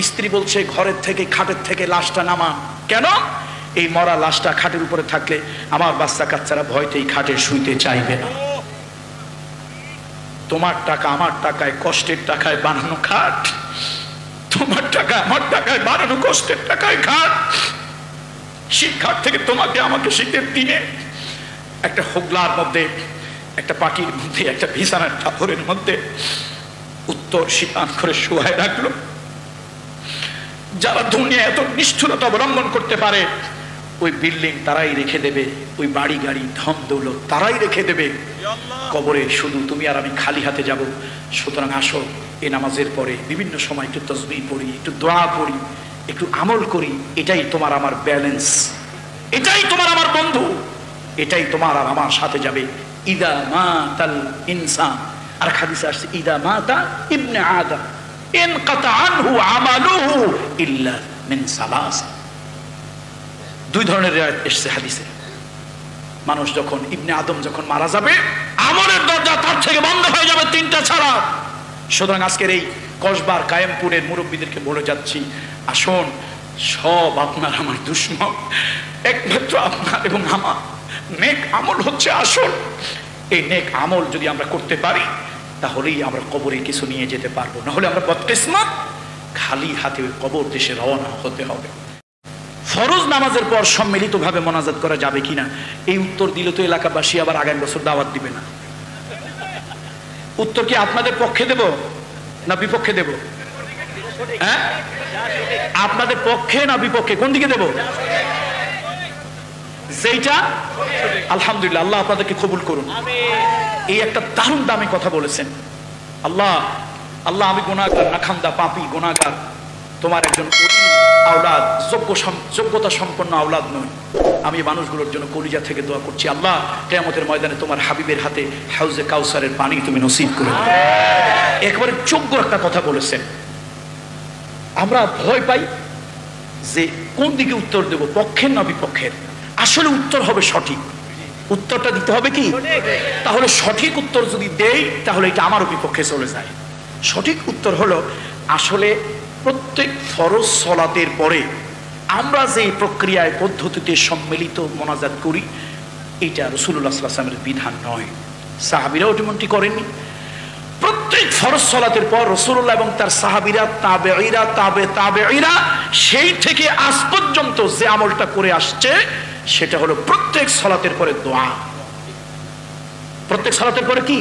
স্ত্রী বলছে ঘরের থেকে, খাটের থেকে লাশটা নামান। কেন? এই মরা লাশটা খাটের উপরে থাকলে আমার বাচ্চা কাচ্চারা ভয়তেই খাটে শুইতে চাইবে না। তোমার টাকা আমার টাকায়, কষ্টের টাকায় বানানো খাট, তোমার টাকা আমার টাকায় বানানো কষ্টের টাকায় খাট, সেই খাট থেকে তোমাকে আমাকে শীতের দিনে একটা হোগলার মধ্যে, একটা পাটির মধ্যে, একটা বিছানার চাদরের মধ্যে উত্তর শীতান করে শুয়ায় রাখলো। যারা দুনিয়া এত নিষ্ঠুরতা অবলম্বন করতে পারে, ওই বিল্ডিং তারাই রেখে দেবে, ওই বাড়ি গাড়ি ধন দৌলত তারাই রেখে দেবে, কবরে শুধু তুমি আর আমি খালি হাতে যাব। সুতরাং আসো, এই নামাজের পরে বিভিন্ন সময় একটু তাসবিহ পড়ি, একটু দোয়া পড়ি, একটু আমল করি। এটাই তোমার আমার ব্যালেন্স, এটাই তোমার আমার বন্ধু, এটাই তোমার আর আমার সাথে যাবে। ইদা মাতাল ইনসান, আর হাদিসে আসছে ইদা মাতা ইবনে আদম ইনকাতা আনহু আমালুহু ইল্লা মিন সালাস। 2 ধরনের রিওয়ায়াত এসেছে হাদিসে। মানুষ যখন, ইবনে আদম যখন মারা যাবে, আমলের দরজা তার থেকে বন্ধ হয়ে যাবে 3টা ছাড়া। সুতরাং আজকের এই কসবার কায়েমপুরের মুরব্বীদেরকে বলে যাচ্ছি, আসুন, সব আপনার আমার দুশ্মন, একমাত্র আপনার এবং আমার নেক আমল হচ্ছে আসল। এই নেক আমল যদি আমরা করতে পারি তাহলেই আমরা কবরে কিছু নিয়ে যেতে পারবো, নাহলে আমরা বদকিসমত, খালি হাতে ওই কবর দেশে রওনা হতে হবে। ফরজ নামাজের পর সম্মিলিতভাবে মোনাজাত করা যাবে কিনা, এই উত্তর দিলে তো এলাকাবাসী আবার আগামী বছর দাওয়াত দিবে না। উত্তর কি আপনাদের পক্ষে দেব না বিপক্ষে দেব? হ্যাঁ, আপনাদের পক্ষে না বিপক্ষে, কোন দিকে দেব? যেটা আলহামদুলিল্লাহ, আল্লাহ আপনাদেরকে কবুল করুন। এই একটা দারুণ দামি কথা বলেছেন। আল্লাহ আল্লাহ আমি গুনাহগার, নাখান্দা পাপী গুনাহগার, তোমার একজন আওলাদ, যোগ্যতা সম্পন্ন আওলাদ নয়। আমি মানুষগুলোর জন্য কলিজা থেকে দোয়া করছি, আল্লাহ কিয়ামতের ময়দানে তোমার হাবিবের হাতে হাউজে কাউসারের পানি তুমি নসিব করে দাও। একবারে যোগ্য একটা কথা বলেছেন। আমরা ভয় পাই যে কোন দিকে উত্তর দেব, পক্ষের না বিপক্ষের। আসলে উত্তর হবে সঠিক, উত্তরটা দিতে হবে কি? তাহলে সঠিক উত্তর যদি দেই তাহলে এটা আমারও বিপক্ষে চলে যায়। সঠিক উত্তর হলো, আসলে প্রত্যেক ফরজ সালাতের পরে আমরা যে প্রক্রিয়ায় পদ্ধতিতে সম্মিলিত মোনাজাত করি, এটা রাসূলুল্লাহ সাল্লাল্লাহু আলাইহি ওয়াসাল্লামের বিধান নয়, সাহাবীরাও এমনটি করেননি। প্রত্যেক ফরজ সালাতের পর রাসূলুল্লাহ এবং তার সাহাবীরা, তাবেঈরা, তাবেঈরা সেই থেকে আজ পর্যন্ত যে আমলটা করে আসছে সেটা হলো প্রত্যেক সালাতের পরে দোয়া। প্রত্যেক সালাতের পরে কি?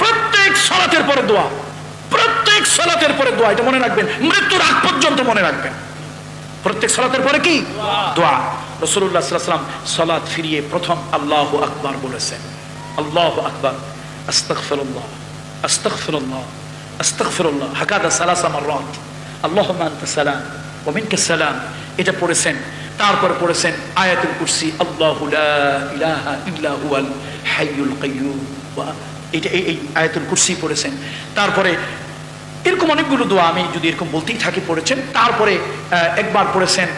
প্রত্যেক সালাতের পরে দোয়া, প্রত্যেক সালাতের পরে দোয়া। এটা মনে রাখবেন, মৃত্যুর আগ পর্যন্ত মনে রাখবেন। প্রত্যেক সালাতের পরে কি? দোয়া। রাসূলুল্লাহ সাল্লাল্লাহু আলাইহি ওয়াসাল্লাম সালাত ফিরিয়ে প্রথম আল্লাহু আকবার বলেছেন। আল্লাহু আকবার, আস্তাগফিরুল্লাহ, আস্তাগফিরুল্লাহ, আস্তাগফিরুল্লাহ, হাকাদা সালাসা মাররাত, আল্লাহুম্মা আনতা সালাম ওয়া মিনকা সালাম। এটা পড়েছেন। তারপরে পড়েছেন আয়াতুল কুরসি, আল্লাহু লা ইলাহা ইল্লা হুয়াল হাইয়ুল কাইয়্যুম। এটা এই আয়াতুল কুরসি পড়েছেন। তারপরে এরকম অনেকগুলো দোয়া আমি যদি এরকম বলতেই থাকি পড়েছেন। তারপরে একবার পড়েছেন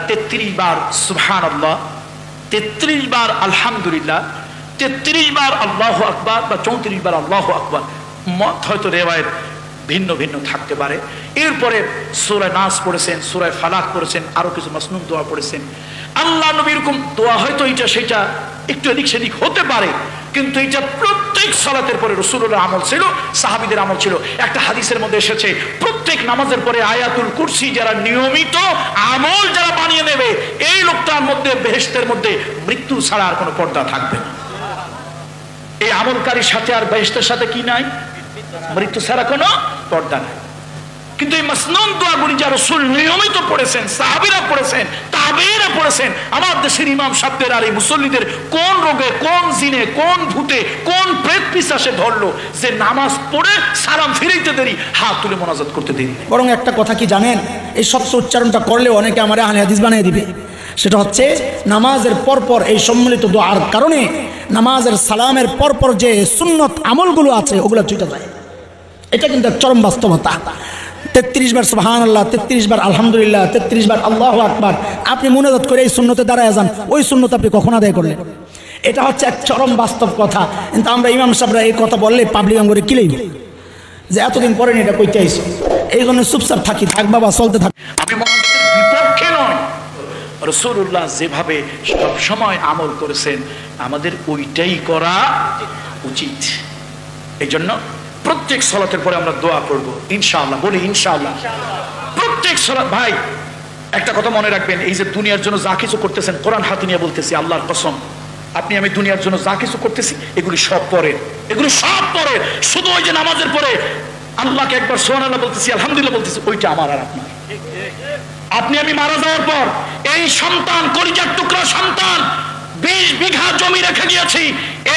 33 বার সুবহানাল্লাহ, 33 বার আলহামদুলিল্লাহ, 33 বার আল্লাহু আকবার বা 34 বার আল্লাহু আকবার। মত হয়তো রিওয়ায়াত ভিন্ন ভিন্ন থাকতে পারে। এরপরে সূরা নাস পড়েছেন, সূরা ফালাক পড়েছেন, আরো কিছু মাসনুন দোয়া পড়েছেন। আল্লাহ নবী এরকম দোয়া হয়তো এটা সেটা একটু এদিক সেদিক হতে পারে, কিন্তু এটা প্রত্যেক সালাতের পরে রাসূলুল্লাহর আমল ছিল, সাহাবীদের আমল ছিল। একটা হাদিসের মধ্যে এসেছে, প্রত্যেক নামাজের পরে আয়াতুল কুরসি যারা নিয়মিত আমল যারা বানিয়ে নেবে, এই লোকটার মধ্যে বেহেশতের মধ্যে মৃত্যু ছাড়া আর কোনো পর্দা থাকবে না। এই আমলকারীর সাথে আর বেহেশতের সাথে কি নাই? মৃত্যু ছাড়া কোনো পর্দা নাই। কিন্তু এই মাসনুন দোয়াগুলি যা রাসূল নিয়মিত পড়েছেন, সাহাবীরা পড়েছেন, তাবেঈরা পড়েছেন, আমার দেশের ইমাম সাহেবদের আর এই মুসল্লিদের কোন রোগে, কোন জিনে, কোন ভূতে, কোন প্রেত পিশাচে ধরলো যে নামাজ পড়ে সালাম ফিরাইতে দেরি, হাত তুলে মোনাজাত করতে দেরি। বরং একটা কথা কি জানেন, এই সত্য উচ্চারণটা করলে অনেকে আমার আহলে হাদিস বানিয়ে দিবে। সেটা হচ্ছে নামাজের পরপর এই সম্মিলিত দোয়ার কারণে নামাজের সালামের পরপর যে সুন্নত আমলগুলো আছে ওগুলো ছুটে যায়। এটা কিন্তু এক চরম বাস্তবতা। 33 বার সুবহানাল্লাহ, 33 বার আলহামদুলিল্লাহ, 33 বার আল্লাহু আকবার, আপনি মুনাজাত করে এই সুন্নতে দাঁড়ায় যান, ওই সুন্নত আপনি কখন আদায় করলেন? এটা হচ্ছে এক চরম বাস্তব কথা। কিন্তু আমরা ইমাম সাহেবরা এই কথা বললে পাবলিক আঙ্গুরে কিলেই যে এতদিন পরে এটা কইতে আইছো, এই জন্য চুপচাপ থাকি, থাক বাবা, চলতে থাক। আমি মুনাজাতের বিপক্ষে নয়, রাসূলুল্লাহ যেভাবে সব সময় আমল করেছেন আমাদের ওইটাই করা উচিত। এই জন্য প্রত্যেক সালাতের পরে আমরা দোয়া পড়ব ইনশাআল্লাহ। বলি ইনশাআল্লাহ। প্রত্যেক সালাত। ভাই একটা কথা মনে রাখবেন, এই যে দুনিয়ার জন্য যা কিছু করতেছেন, কোরআন হাতে নিয়ে বলতেছি, আল্লাহর কসম, আপনি আমি দুনিয়ার জন্য যা কিছু করতেছি এগুলি সব পরের, এগুলি সব পরের। শুধু ওই যে নামাজের পরে আল্লাহকে একবার সুবহানাল্লাহ বলতেছি, আলহামদুলিল্লাহ বলতেছি, ওইটা আমার আর আপনার। আপনি আমি মারা যাওয়ার পর এই সন্তান, কলিজার টুকরা সন্তান, 20 বিঘা জমি রেখে গিয়েছি,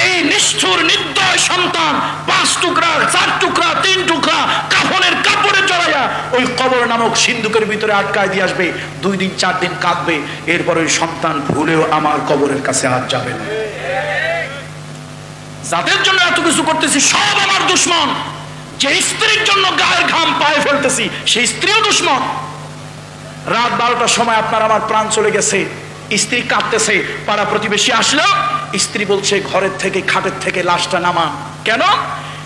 এই নিষ্ঠুর নির্দয় সন্তান 5 টুকরা, 4 টুকরা, 3 টুকরা কাফনের কাপড়ে জড়াইয়া ওই কবর নামক সিন্ধুকের ভিতরে আটকায় দিয়ে আসবে। 2 দিন 4 দিন কাঁদবে, এরপর ওই সন্তান ভুলেও আমার কবরের কাছে আর যাবে না। যাদের জন্য এত কিছু করতেছি সব আমার দুশ্মন। যে স্ত্রীর জন্য গায়ের ঘাম পায়ে ফেলতেছি সেই স্ত্রীও দুশ্মন। রাত 12টার সময় আপনার আমার প্রাণ চলে গেছে, স্ত্রী কাঁদতেছে, পাড়া প্রতিবেশী আসলো, স্ত্রী বলছে ঘরের থেকে, খাটের থেকে লাশটা নামান। কেন?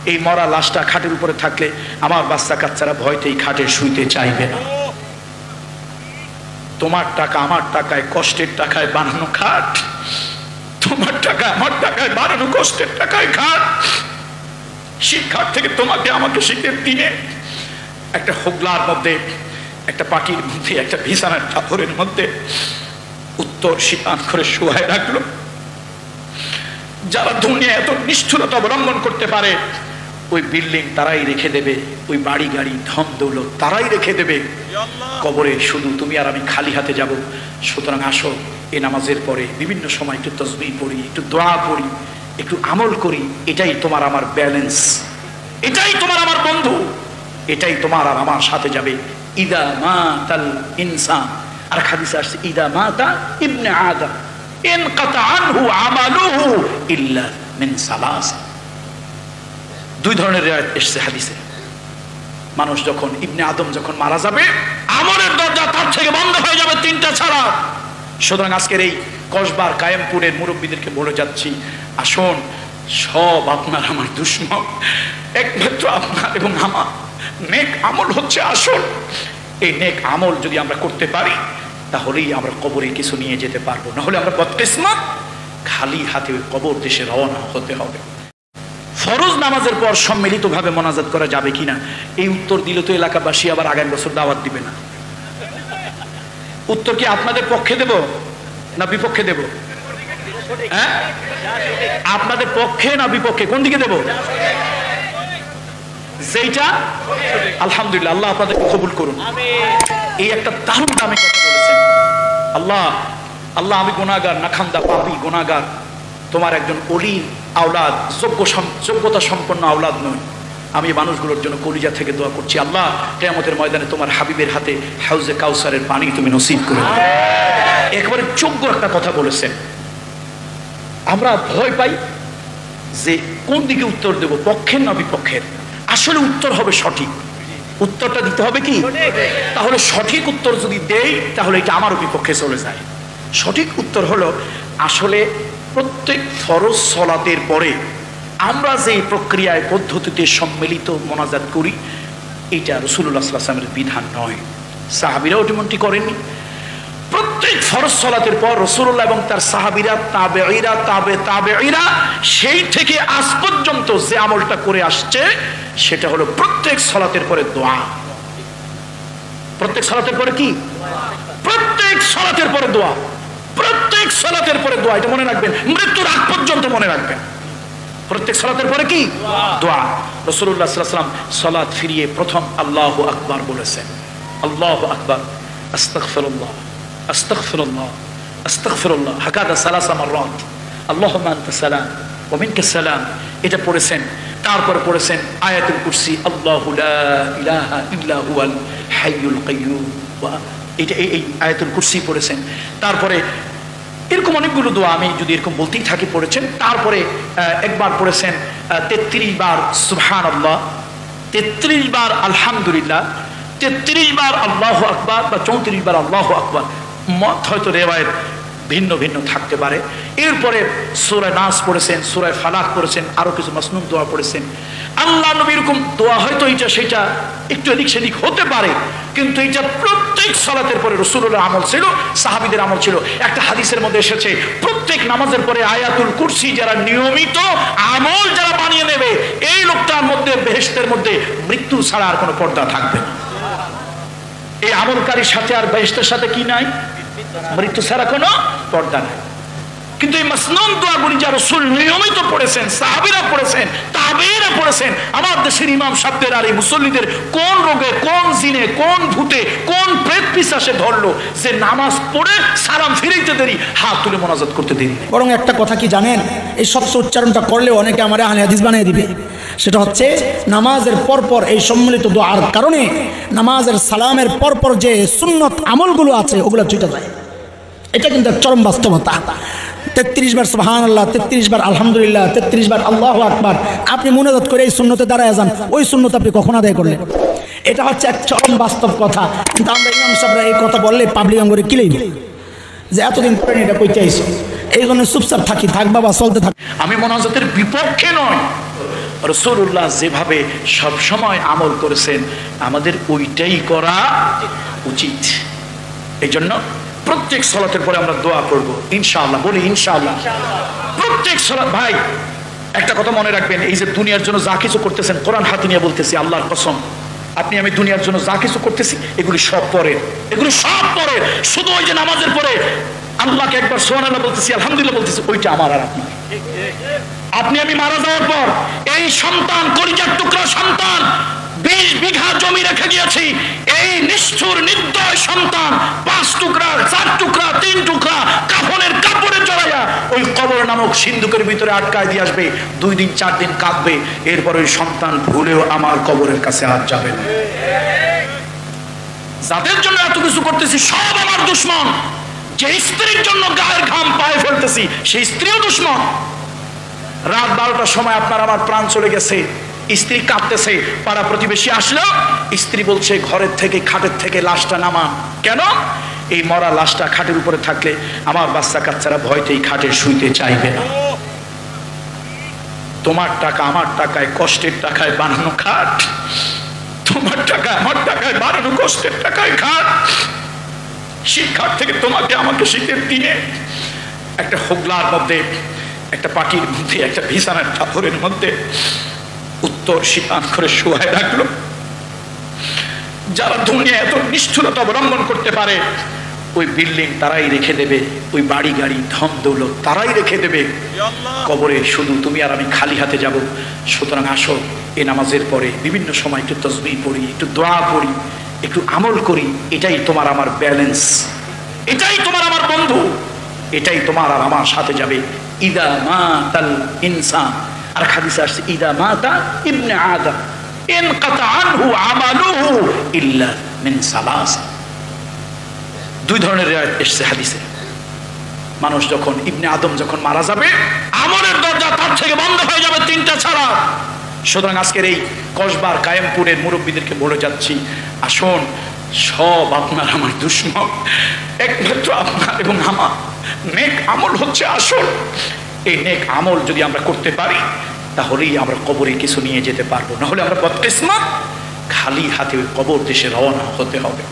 এই মরা লাশটা খাটের উপরে থাকলে আমার বাচ্চা কাচ্চারা ভয়তেই খাটে শুইতে চাইবে না। তোমার টাকা আমার টাকায়, কষ্টের টাকায় বানানো খাট, তোমার টাকা আমার টাকায় বানানো কষ্টের টাকায় খাট। শিক্ষার থেকে তোমাকে আমাকে শীতের দিনে একটা হোগলার মধ্যে, একটা পাটির মধ্যে, একটা বিছানার চাদরের মধ্যে উত্তর শীতান করে শুয়ায় রাখলো। যারা দুনিয়া এত নিষ্ঠুরতা অবলম্বন করতে পারে, ওই বিল্ডিং তারাই রেখে দেবে, ওই বাড়ি গাড়ি ধন দৌলত তারাই রেখে দেবে, কবরে শুধু তুমি আর আমি খালি হাতে যাব। সুতরাং আসো, এই নামাজের পরে বিভিন্ন সময় একটু তাসবিহ পড়ি, একটু দোয়া পড়ি, একটু আমল করি, এটাই তোমার আমার ব্যালেন্স, এটাই তোমার আমার বন্ধু, এটাই তোমার আর আমার সাথে যাবে। ইদা মাতাল ইনসান, আর হাদিসে আসছে ইদা মাতা ইবনে আদম ইনকাতা আনহু আমালুহু ইল্লা মিন সালাস। দুই ধরনের রিওয়ায়াত এসেছে হাদিসে। মানুষ যখন ইবনে আদম যখন মারা যাবে, আমলের দরজা তার থেকে বন্ধ হয়ে যাবে তিনটা ছাড়া। সুতরাং আজকের এই কসবার কায়েমপুরের মুরব্বীদেরকে বলে যাচ্ছি, আসুন, সব আপনার আমার দুশ্মন, একমাত্র আপনার এবং আমার নেক আমল হচ্ছে আসল। এই নেক আমল যদি আমরা করতে পারি তাহলেই আমরা কবরে কিছু নিয়ে যেতে পারবো, না হলে আমরা বদকিসমত, খালি হাতে ওই কবর দেশে রওনা হতে হবে। ফরজ নামাজের পর সম্মিলিতভাবে মোনাজাত করা যাবে কিনা, এই উত্তর দিলে তো এলাকাবাসী আবার আগামী বছর দাওয়াত দিবে না। উত্তর কি আপনাদের পক্ষে দেব না বিপক্ষে দেব? হ্যাঁ, আপনাদের পক্ষে না বিপক্ষে, কোন দিকে দেব? যেইটা আলহামদুলিল্লাহ, আল্লাহ আপনাদেরকে কবুল করুন। এই একটা দারুণ দামে কথা বলেছেন। আল্লাহ আল্লাহ, আমি গুনাহগার, নাখান্দা পাপী গুনাহগার, তোমার একজন ওলির আওলাদ, যোগ্যতা সম্পন্ন আওলাদ নয়। আমি মানুষগুলোর জন্য কলিজা থেকে দোয়া করছি, আল্লাহ কিয়ামতের ময়দানে তোমার হাবিবের হাতে হাউজে কাউসারের পানি তুমি নসিব করে দাও। একবারে যোগ্য একটা কথা বলেছেন। আমরা ভয় পাই যে কোন দিকে উত্তর দেব, পক্ষের না বিপক্ষের। আসলে উত্তর হবে সঠিক, উত্তরটা দিতে হবে কি? তাহলে সঠিক উত্তর যদি দেই তাহলে এটা আমারও বিপক্ষে চলে যায়। সঠিক উত্তর হলো, আসলে প্রত্যেক ফরজ সালাতের পরে আমরা যে প্রক্রিয়ায় পদ্ধতিতে সম্মিলিত মোনাজাত করি, এটা রাসূলুল্লাহ সাল্লাল্লাহু আলাইহি ওয়াসাল্লামের বিধান নয়, সাহাবীরাও এমনটি করেননি। প্রত্যেক ফরজ সালাতের পর রাসূলুল্লাহ এবং তার সাহাবীরা, তাবেঈরা, তাবেঈরা সেই থেকে আজ পর্যন্ত যে আমলটা করে আসছে সেটা হলো প্রত্যেক সালাতের পরে দোয়া। প্রত্যেক সালাতের পরে কি? প্রত্যেক সালাতের পরে দোয়া, প্রত্যেক সালাতের পরে দোয়া। এটা মনে রাখবেন, মৃত্যুর আগ পর্যন্ত মনে রাখবেন। প্রত্যেক সালাতের পরে কি? দোয়া। রাসূলুল্লাহ সাল্লাল্লাহু আলাইহি ওয়াসাল্লাম সালাত ফিরিয়ে প্রথম আল্লাহু আকবার বলেছেন। আল্লাহু আকবার, আস্তাগফিরুল্লাহ, আস্তাগফিরুল্লাহ, আস্তাগফিরুল্লাহ, হাকাদা সালাসা মাররাত, আল্লাহুম্মা আনতাস সালাম ওয়া মিনকাস সালাম। এটা পড়েছেন। তারপরে পড়েছেন আয়াতুল কুরসি, আল্লাহু লা ইলাহা ইল্লা হুয়াল হাইয়ুল কাইয়্যুম। এটা এই আয়াতুল কুরসি পড়েছেন। তারপরে এরকম অনেকগুলো দোয়া আমি যদি এরকম বলতেই থাকি পড়েছেন। তারপরে একবার পড়েছেন 33 বার সুবহানাল্লাহ, 33 বার আলহামদুলিল্লাহ, 33 বার আল্লাহু আকবার বা 34 বার আল্লাহু আকবার। মত হয়তো রিওয়ায়াত ভিন্ন ভিন্ন থাকতে পারে। এরপরে সূরা নাস পড়েছেন, সূরা ফালাক পড়েছেন, আরো কিছু মাসনুন দোয়া পড়েছেন। আল্লাহ নবী এরকম দোয়া হয়তো এটা সেটা একটু এদিক সেদিক হতে পারে, কিন্তু এটা প্রত্যেক সালাতের পরে রাসূলুল্লাহর আমল ছিল, সাহাবীদের আমল ছিল। একটা হাদিসের মধ্যে এসেছে, প্রত্যেক নামাজের পরে আয়াতুল কুরসি যারা নিয়মিত আমল যারা বানিয়ে নেবে, এই লোকটার মধ্যে বেহেশতের মধ্যে মৃত্যু ছাড়া আর কোনো পর্দা থাকবে না। এই আমলকারীর সাথে আর বেহেশতের সাথে কি নাই? মৃত্যু ছাড়া কোনো পর্দা নাই। কিন্তু এই মাসনুন দোয়াগুলি যা রাসূল নিয়মিত পড়েছেন, সাহাবীরা পড়েছেন, তাবেঈরা পড়েছেন, আমার দেশের ইমাম সাহেবদের আর এই মুসল্লিদের কোন রোগে, কোন জিনে, কোন ভূতে, কোন প্রেত পিশাচে ধরলো যে নামাজ পড়ে সালাম ফিরাইতে দেরি, হাত তুলে মোনাজাত করতে দেরি। বরং একটা কথা কি জানেন, এই সত্য উচ্চারণটা করলে অনেকে আমার আহলে হাদিস বানিয়ে দিবে। সেটা হচ্ছে নামাজের পরপর এই সম্মিলিত দোয়ার কারণে নামাজের সালামের পরপর যে সুন্নত আমলগুলো আছে ওগুলো ছুটে যায়। এটা কিন্তু চরম বাস্তবতা। 33 বার সুবহানাল্লাহ, 33 বার আলহামদুলিল্লাহ, 33 বার আল্লাহু আকবার, আপনি মুনাজাত করে এই সুন্নতে দাঁড়ায় যান, ওই সুন্নত আপনি কখন আদায় করলেন? এটা হচ্ছে এক চরম বাস্তব কথা। কিন্তু আমরা ইমাম সাহেবরা এই কথা বললে পাবলিক আঙ্গুরে কিলেই যে এতদিন পরে এটা কইতে আইছো, এই জন্য চুপচাপ থাক বাবা, চলতে থাক। আমি মোনাজাতের বিপক্ষে নয়, রাসূলুল্লাহ যেভাবে সব সময় আমল করেছেন আমাদের ওইটাই করা উচিত। এই জন্য প্রত্যেক সালাতের পরে আমরা দোয়া করব ইনশাআল্লাহ। বলি ইনশাআল্লাহ। প্রত্যেক সালাত। ভাই একটা কথা মনে রাখবেন, এই যে দুনিয়ার জন্য যা কিছু করতেছেন, কোরআন হাতে নিয়ে বলতেছি, আল্লাহর কসম, আপনি আমি দুনিয়ার জন্য যা কিছু করতেছি এগুলি সব পরের, এগুলি সব পরের। শুধু ওই যে নামাজের পরে আল্লাহকে একবার সুবহানাল্লাহ বলতেছি, আলহামদুলিল্লাহ বলতেছি, ওইটা আমার আর আপনার। আপনি আমি মারা যাওয়ার পর এই সন্তান, কলিজার টুকরা সন্তান, 20 বিঘা জমি রেখে গিয়েছি, এই নিষ্ঠুর নির্দয় সন্তান 5 টুকরা 4 টুকরা 3 টুকরা কাফনের কাপড়ে জড়াইয়া ওই কবর নামক সিন্ধুকের ভিতরে আটকায় দিয়ে আসবে। 2 দিন 4 দিন কাঁদবে, এরপর ওই সন্তান ভুলেও আমার কবরের কাছে আর যাবে না। যাদের জন্য এত কিছু করতেছি সব আমার দুশ্মন। যে স্ত্রীর জন্য গায়ের ঘাম পায়ে ফেলতেছি সেই স্ত্রীও দুশ্মন। রাত 12টার সময় আপনার আমার প্রাণ চলে গেছে, স্ত্রী কাঁদতেছে, পাড়া প্রতিবেশী আসলো, স্ত্রী বলছে ঘরের থেকে খাটের থেকে লাশটা নামা। কেন? এই মরা লাশটা খাটের উপরে থাকলে আমার বাচ্চা কাচ্চারা ভয়তেই খাটে শুইতে চাইবে না। তোমার টাকা আমার টাকায় কষ্টের টাকায় বানানো খাট, তোমার টাকা আমার টাকায় বানানো কষ্টের টাকায় খাট, সেই খাট থেকে তোমাকে আমাকে শীতের দিনে একটা হোগলার মধ্যে, একটা পাটির মধ্যে, একটা বিছানার চাদরের মধ্যে উত্তর শীতান করে শুয়ায় রাখলো। যারা দুনিয়া এত নিষ্ঠুরতা অবলম্বন করতে পারে ওই বিল্ডিং তারাই রেখে দেবে, ওই বাড়ি গাড়ি ধন দৌলত তারাই রেখে দেবে, কবরে শুধু তুমি আর আমি খালি হাতে যাব। সুতরাং আসো এই নামাজের পরে বিভিন্ন সময় একটু তাসবিহ পড়ি, একটু দোয়া পড়ি, একটু আমল করি। এটাই তোমার আমার ব্যালেন্স, এটাই তোমার আমার বন্ধু, এটাই তোমার আর আমার সাথে যাবে। ইদা মাতাল ইনসান, আর হাদিসে আসছে ইদা মাতা ইবনে আদম ইনকাতা আনহু আমালুহু ইল্লা মিন সালাস। 2 ধরনের রিওয়ায়াত এসেছে হাদিসে। মানুষ যখন ইবনে আদম যখন মারা যাবে আমলের দরজা তার থেকে বন্ধ হয়ে যাবে 3টা ছাড়া। সুতরাং আজকের এই কসবার কায়েমপুরের মুরব্বীদেরকে বলে যাচ্ছি, আসুন, সব আপনার আমার দুশ্মন, একমাত্র আপনার এবং আমার নেক আমল হচ্ছে আসল। এই নেক আমল যদি আমরা করতে পারি তাহলেই আমরা কবরে কিছু নিয়ে যেতে পারবো, নাহলে আমরা বদকিসমত, খালি হাতে ওই কবর দেশে রওনা হতে হবে।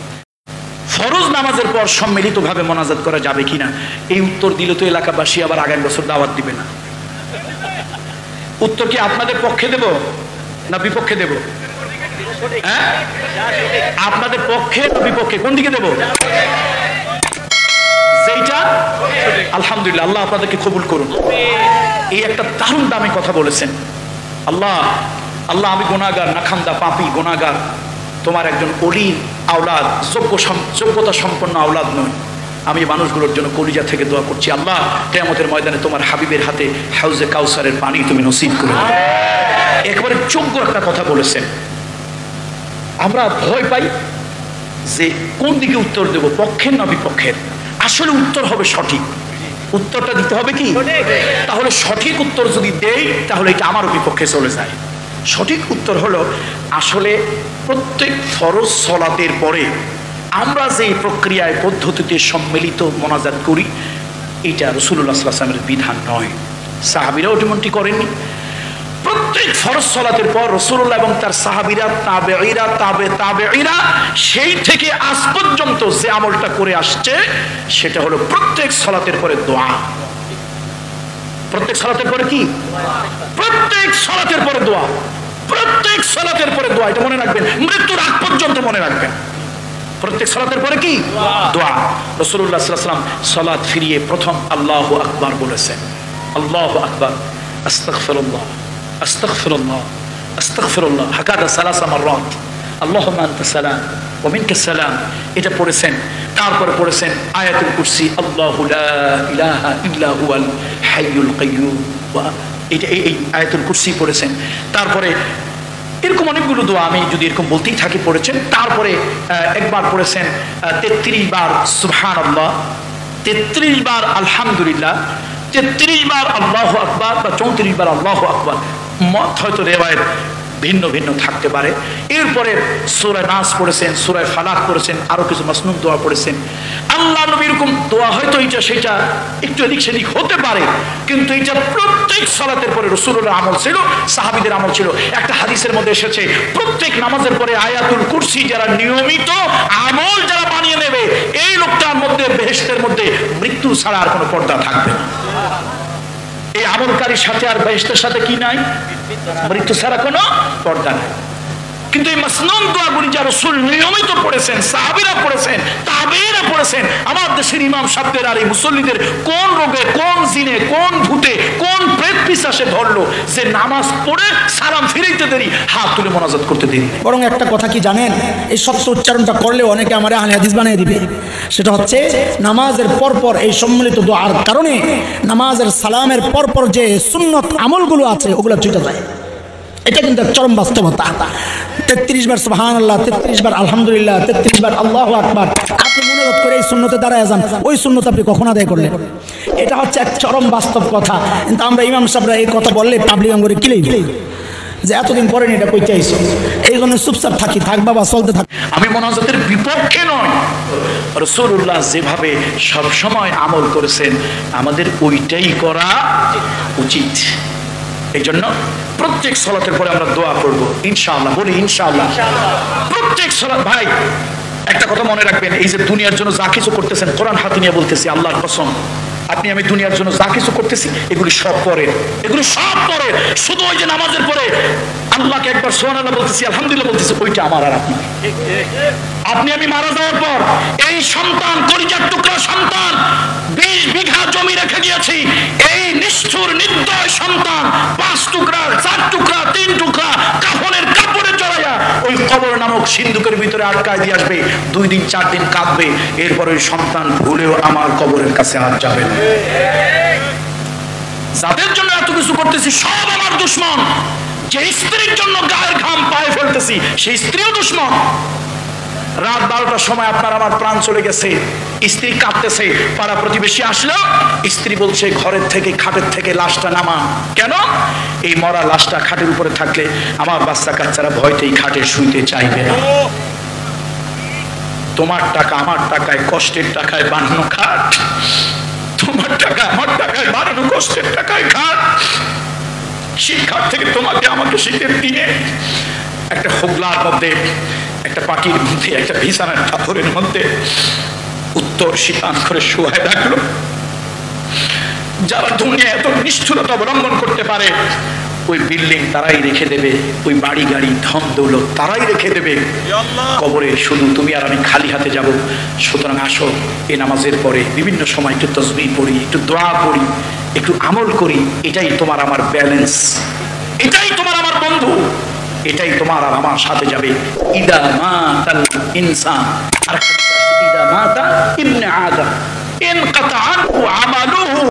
ফরজ নামাজের পর সম্মিলিতভাবে মোনাজাত করা যাবে কিনা, এই উত্তর দিলে তো এলাকাবাসী আবার আগামী বছর দাওয়াত দিবে না। উত্তর কি আপনাদের পক্ষে দেব না বিপক্ষে দেব? হ্যাঁ, আপনাদের পক্ষে না বিপক্ষে, কোন দিকে দেব? সেইটা আলহামদুলিল্লাহ, আল্লাহ আপনাদেরকে কবুল করুন। এই একটা দারুণ দামি কথা বলেছেন। আল্লাহ আল্লাহ আমি গুনাহগার, নাখান্দা পাপী গুনাহগার, তোমার একজন অলির আওলাদ, যোগ্যতা সম্পন্ন আওলাদ নয়। আমি মানুষগুলোর জন্য কলিজা থেকে দোয়া করছি, আল্লাহ কিয়ামতের ময়দানে তোমার হাবিবের হাতে হাউজে কাউসারের পানি তুমি নসিব করে দাও। একেবারে যোগ্য একটা কথা বলেছেন। আমরা ভয় পাই যে কোন দিকে উত্তর দেব, পক্ষের না বিপক্ষের। আসলে উত্তর হবে সঠিক, উত্তরটা দিতে হবে কি? তাহলে সঠিক উত্তর যদি দেই তাহলে এটা আমারও বিপক্ষে চলে যায়। সঠিক উত্তর হলো, আসলে প্রত্যেক ফরজ সালাতের পরে আমরা যে প্রক্রিয়ায় পদ্ধতিতে সম্মিলিত মোনাজাত করি এটা রাসূলুল্লাহ সাল্লাল্লাহু আলাইহি ওয়াসাল্লামের বিধান নয়, সাহাবীরাও এমনটি করেননি। প্রত্যেক ফরজ সালাতের পর রাসূলুল্লাহ এবং তার সাহাবীরা, তাবেঈরা, তাবেঈরা সেই থেকে আজ পর্যন্ত যে আমলটা করে আসছে সেটা হলো প্রত্যেক সালাতের পরে দোয়া। প্রত্যেক সালাতের পরে কি? প্রত্যেক সালাতের পরে দোয়া, প্রত্যেক সালাতের পরে দোয়া। এটা মনে রাখবেন, মৃত্যুর আগ পর্যন্ত মনে রাখবেন। প্রত্যেক সালাতের পরে কি? দোয়া। রাসূলুল্লাহ সাল্লাল্লাহু আলাইহি ওয়াসাল্লাম সালাত ফিরিয়ে প্রথম আল্লাহু আকবার বলেছেন। আল্লাহু আকবার, আস্তাগফিরুল্লাহ, আস্তাগফিরুল্লাহ, আস্তাগফিরুল্লাহ, হাকাদা সালাসা মাররাত, আল্লাহুম্মা আনতা সালাম ওয়া মিনকা সালাম। এটা পড়েছেন। তারপরে পড়েছেন আয়াতুল কুরসি, আল্লাহু লা ইলাহা ইল্লা হুয়াল হাইয়ুল কাইয়্যুম। এটা এই আয়াতুল কুরসি পড়েছেন। তারপরে এরকম অনেকগুলো দোয়া আমি যদি এরকম বলতেই থাকি পড়েছেন। তারপরে একবার পড়েছেন 33 বার সুবহানাল্লাহ, 33 বার আলহামদুলিল্লাহ, 33 বার আল্লাহু আকবার বা 34 বার আল্লাহু আকবার। মত হয়তো রিওয়ায়াত ভিন্ন ভিন্ন থাকতে পারে। এরপরে সূরা নাস পড়েছেন, সূরা ফালাক পড়েছেন, আরো কিছু মাসনুন দোয়া পড়েছেন। আল্লাহ নবী এরকম দোয়া হয়তো এটা সেটা একটু এদিক সেদিক হতে পারে, কিন্তু এটা প্রত্যেক সালাতের পরে রাসূলুল্লাহ আমল ছিল, সাহাবীদের আমল ছিল। একটা হাদিসের মধ্যে এসেছে প্রত্যেক নামাজের পরে আয়াতুল কুরসি যারা নিয়মিত আমল যারা বানিয়ে নেবে এই লোকটার মধ্যে বেহেশতের মধ্যে মৃত্যু ছাড়া আর কোনো পর্দা থাকবে না। এই আমলকারীর সাথে আর বেহেশতের সাথে কি নাই? মৃত্যু ছাড়া কোনো পর্দা নাই। কিন্তু এই মাসনুন দোয়াগুলি যা রাসূল নিয়মিত পড়েছেন, সাহাবীরা পড়েছেন, তাবেঈরা পড়েছেন, আমার দেশের ইমাম সাহেবদের আর এই মুসল্লিদের কোন রোগে, কোন জিনে, কোন ভূতে, কোন প্রেত পিশাচে ধরলো যে নামাজ পড়ে সালাম ফিরাইতে দেরি, হাত তুলে মোনাজাত করতে দেরি? বরং একটা কথা কি জানেন, এই সত্য উচ্চারণটা করলে অনেকে আমার আহলে হাদিস বানিয়ে দিবে। সেটা হচ্ছে নামাজের পরপর এই সম্মিলিত দোয়ার কারণে নামাজের সালামের পরপর যে সুন্নত আমলগুলো আছে ওগুলো ছুটে যায়। এটা কিন্তু এক চরম বাস্তবতা। 33 বার সুবহানাল্লাহ, 33 বার আলহামদুলিল্লাহ, 33 বার আল্লাহু আকবার, আপনি মুনাজাত করে এই সুন্নতে দাঁড়ায় যান, ওই সুন্নত আপনি কখন আদায় করলেন? এটা হচ্ছে এক চরম বাস্তব কথা। কিন্তু আমরা ইমাম সাহেবরা এই কথা বললে পাবলিক করে কিলেই যে এতদিন পরে এটা কই চাইছো, এই জন্য চুপচাপ থাকি, থাক বাবা, চলতে থাক। আমি মোনাজাতের বিপক্ষে নয়, রাসূলুল্লাহ যেভাবে সব সময় আমল করেছেন আমাদের ওইটাই করা উচিত। এই জন্য প্রত্যেক সালাতের পরে আমরা দোয়া করব ইনশাআল্লাহ, বলি ইনশাআল্লাহ প্রত্যেক সালাত। ভাই একটা কথা মনে রাখবেন, এই যে দুনিয়ার জন্য যা কিছু করতেছেন, কোরআন হাতে নিয়ে বলতেছি, আল্লাহর কসম, আপনি আমি দুনিয়ার জন্য যা কিছু করতেছি এগুলি সব পরে, এগুলো সব পরে। শুধু ওই যে নামাজের পরে আল্লাহকে একবার সুবহানাল্লাহ বলতেছি, আলহামদুলিল্লাহ বলতেছি, ওইটা আমার আর আপনার। আপনি আমি মারা যাওয়ার পর এই সন্তান, কলিজার টুকরা সন্তান, 20 বিঘা জমি রেখে গিয়েছি, এই নিষ্ঠুর নির্দয় সন্তান 5 টুকরা, 4 টুকরা, 3 টুকরা কাফনের কাপড়ে জড়াইয়া ওই কবর নামক সিন্ধুকের ভিতরে আটকায় দিয়ে আসবে। 2 দিন 4 দিন কাঁদবে, এরপর ওই সন্তান ভুলেও আমার কবরের কাছে আর যাবে না। যাদের জন্য এত কিছু করতেছি সব আমার দুশমন। যে স্ত্রীর জন্য গায়ের ঘাম পায়ে ফেলতেছি সেই স্ত্রীও দুশমন। রাত 12টার সময় আপনার আমার প্রাণ চলে গেছে, স্ত্রী কাঁদতেছে, পাড়া প্রতিবেশী আসলো, স্ত্রী বলছে ঘরের থেকে, খাটের থেকে লাশটা নামা। কেন? এই মরা লাশটা খাটের উপরে থাকলে আমার বাচ্চা কাচ্চারা ভয়তেই খাটে শুইতে চাইবে না। তোমার টাকা আমার টাকায়, কষ্টের টাকায় বানানো খাট, তোমার টাকা আমার টাকায় বানানো কষ্টের টাকায় খাট, সেই খাট থেকে তোমাকে আমাকে শীতের দিনে একটা হোগলার মধ্যে, একটা পাটির মধ্যে, একটা বিছানার কাপড়ের মধ্যে উত্তর শীতান করে শুয়ায় রাখলো। যারা দুনিয়া এত নিষ্ঠুরতা অবলম্বন করতে পারে ওই বিল্ডিং তারাই রেখে দেবে, ওই বাড়ি গাড়ি ধন দৌলত তারাই রেখে দেবে, কবরে শুধু তুমি আর আমি খালি হাতে যাব। সুতরাং আসো এই নামাজের পরে বিভিন্ন সময় একটু তাসবিহ পড়ি, একটু দোয়া পড়ি, একটু আমল করি। এটাই তোমার আমার ব্যালেন্স, এটাই তোমার আমার বন্ধু, এটাই তোমার আর আমার সাথে যাবে। ইদা মাতাল ইনসান, আর ইদা মাতা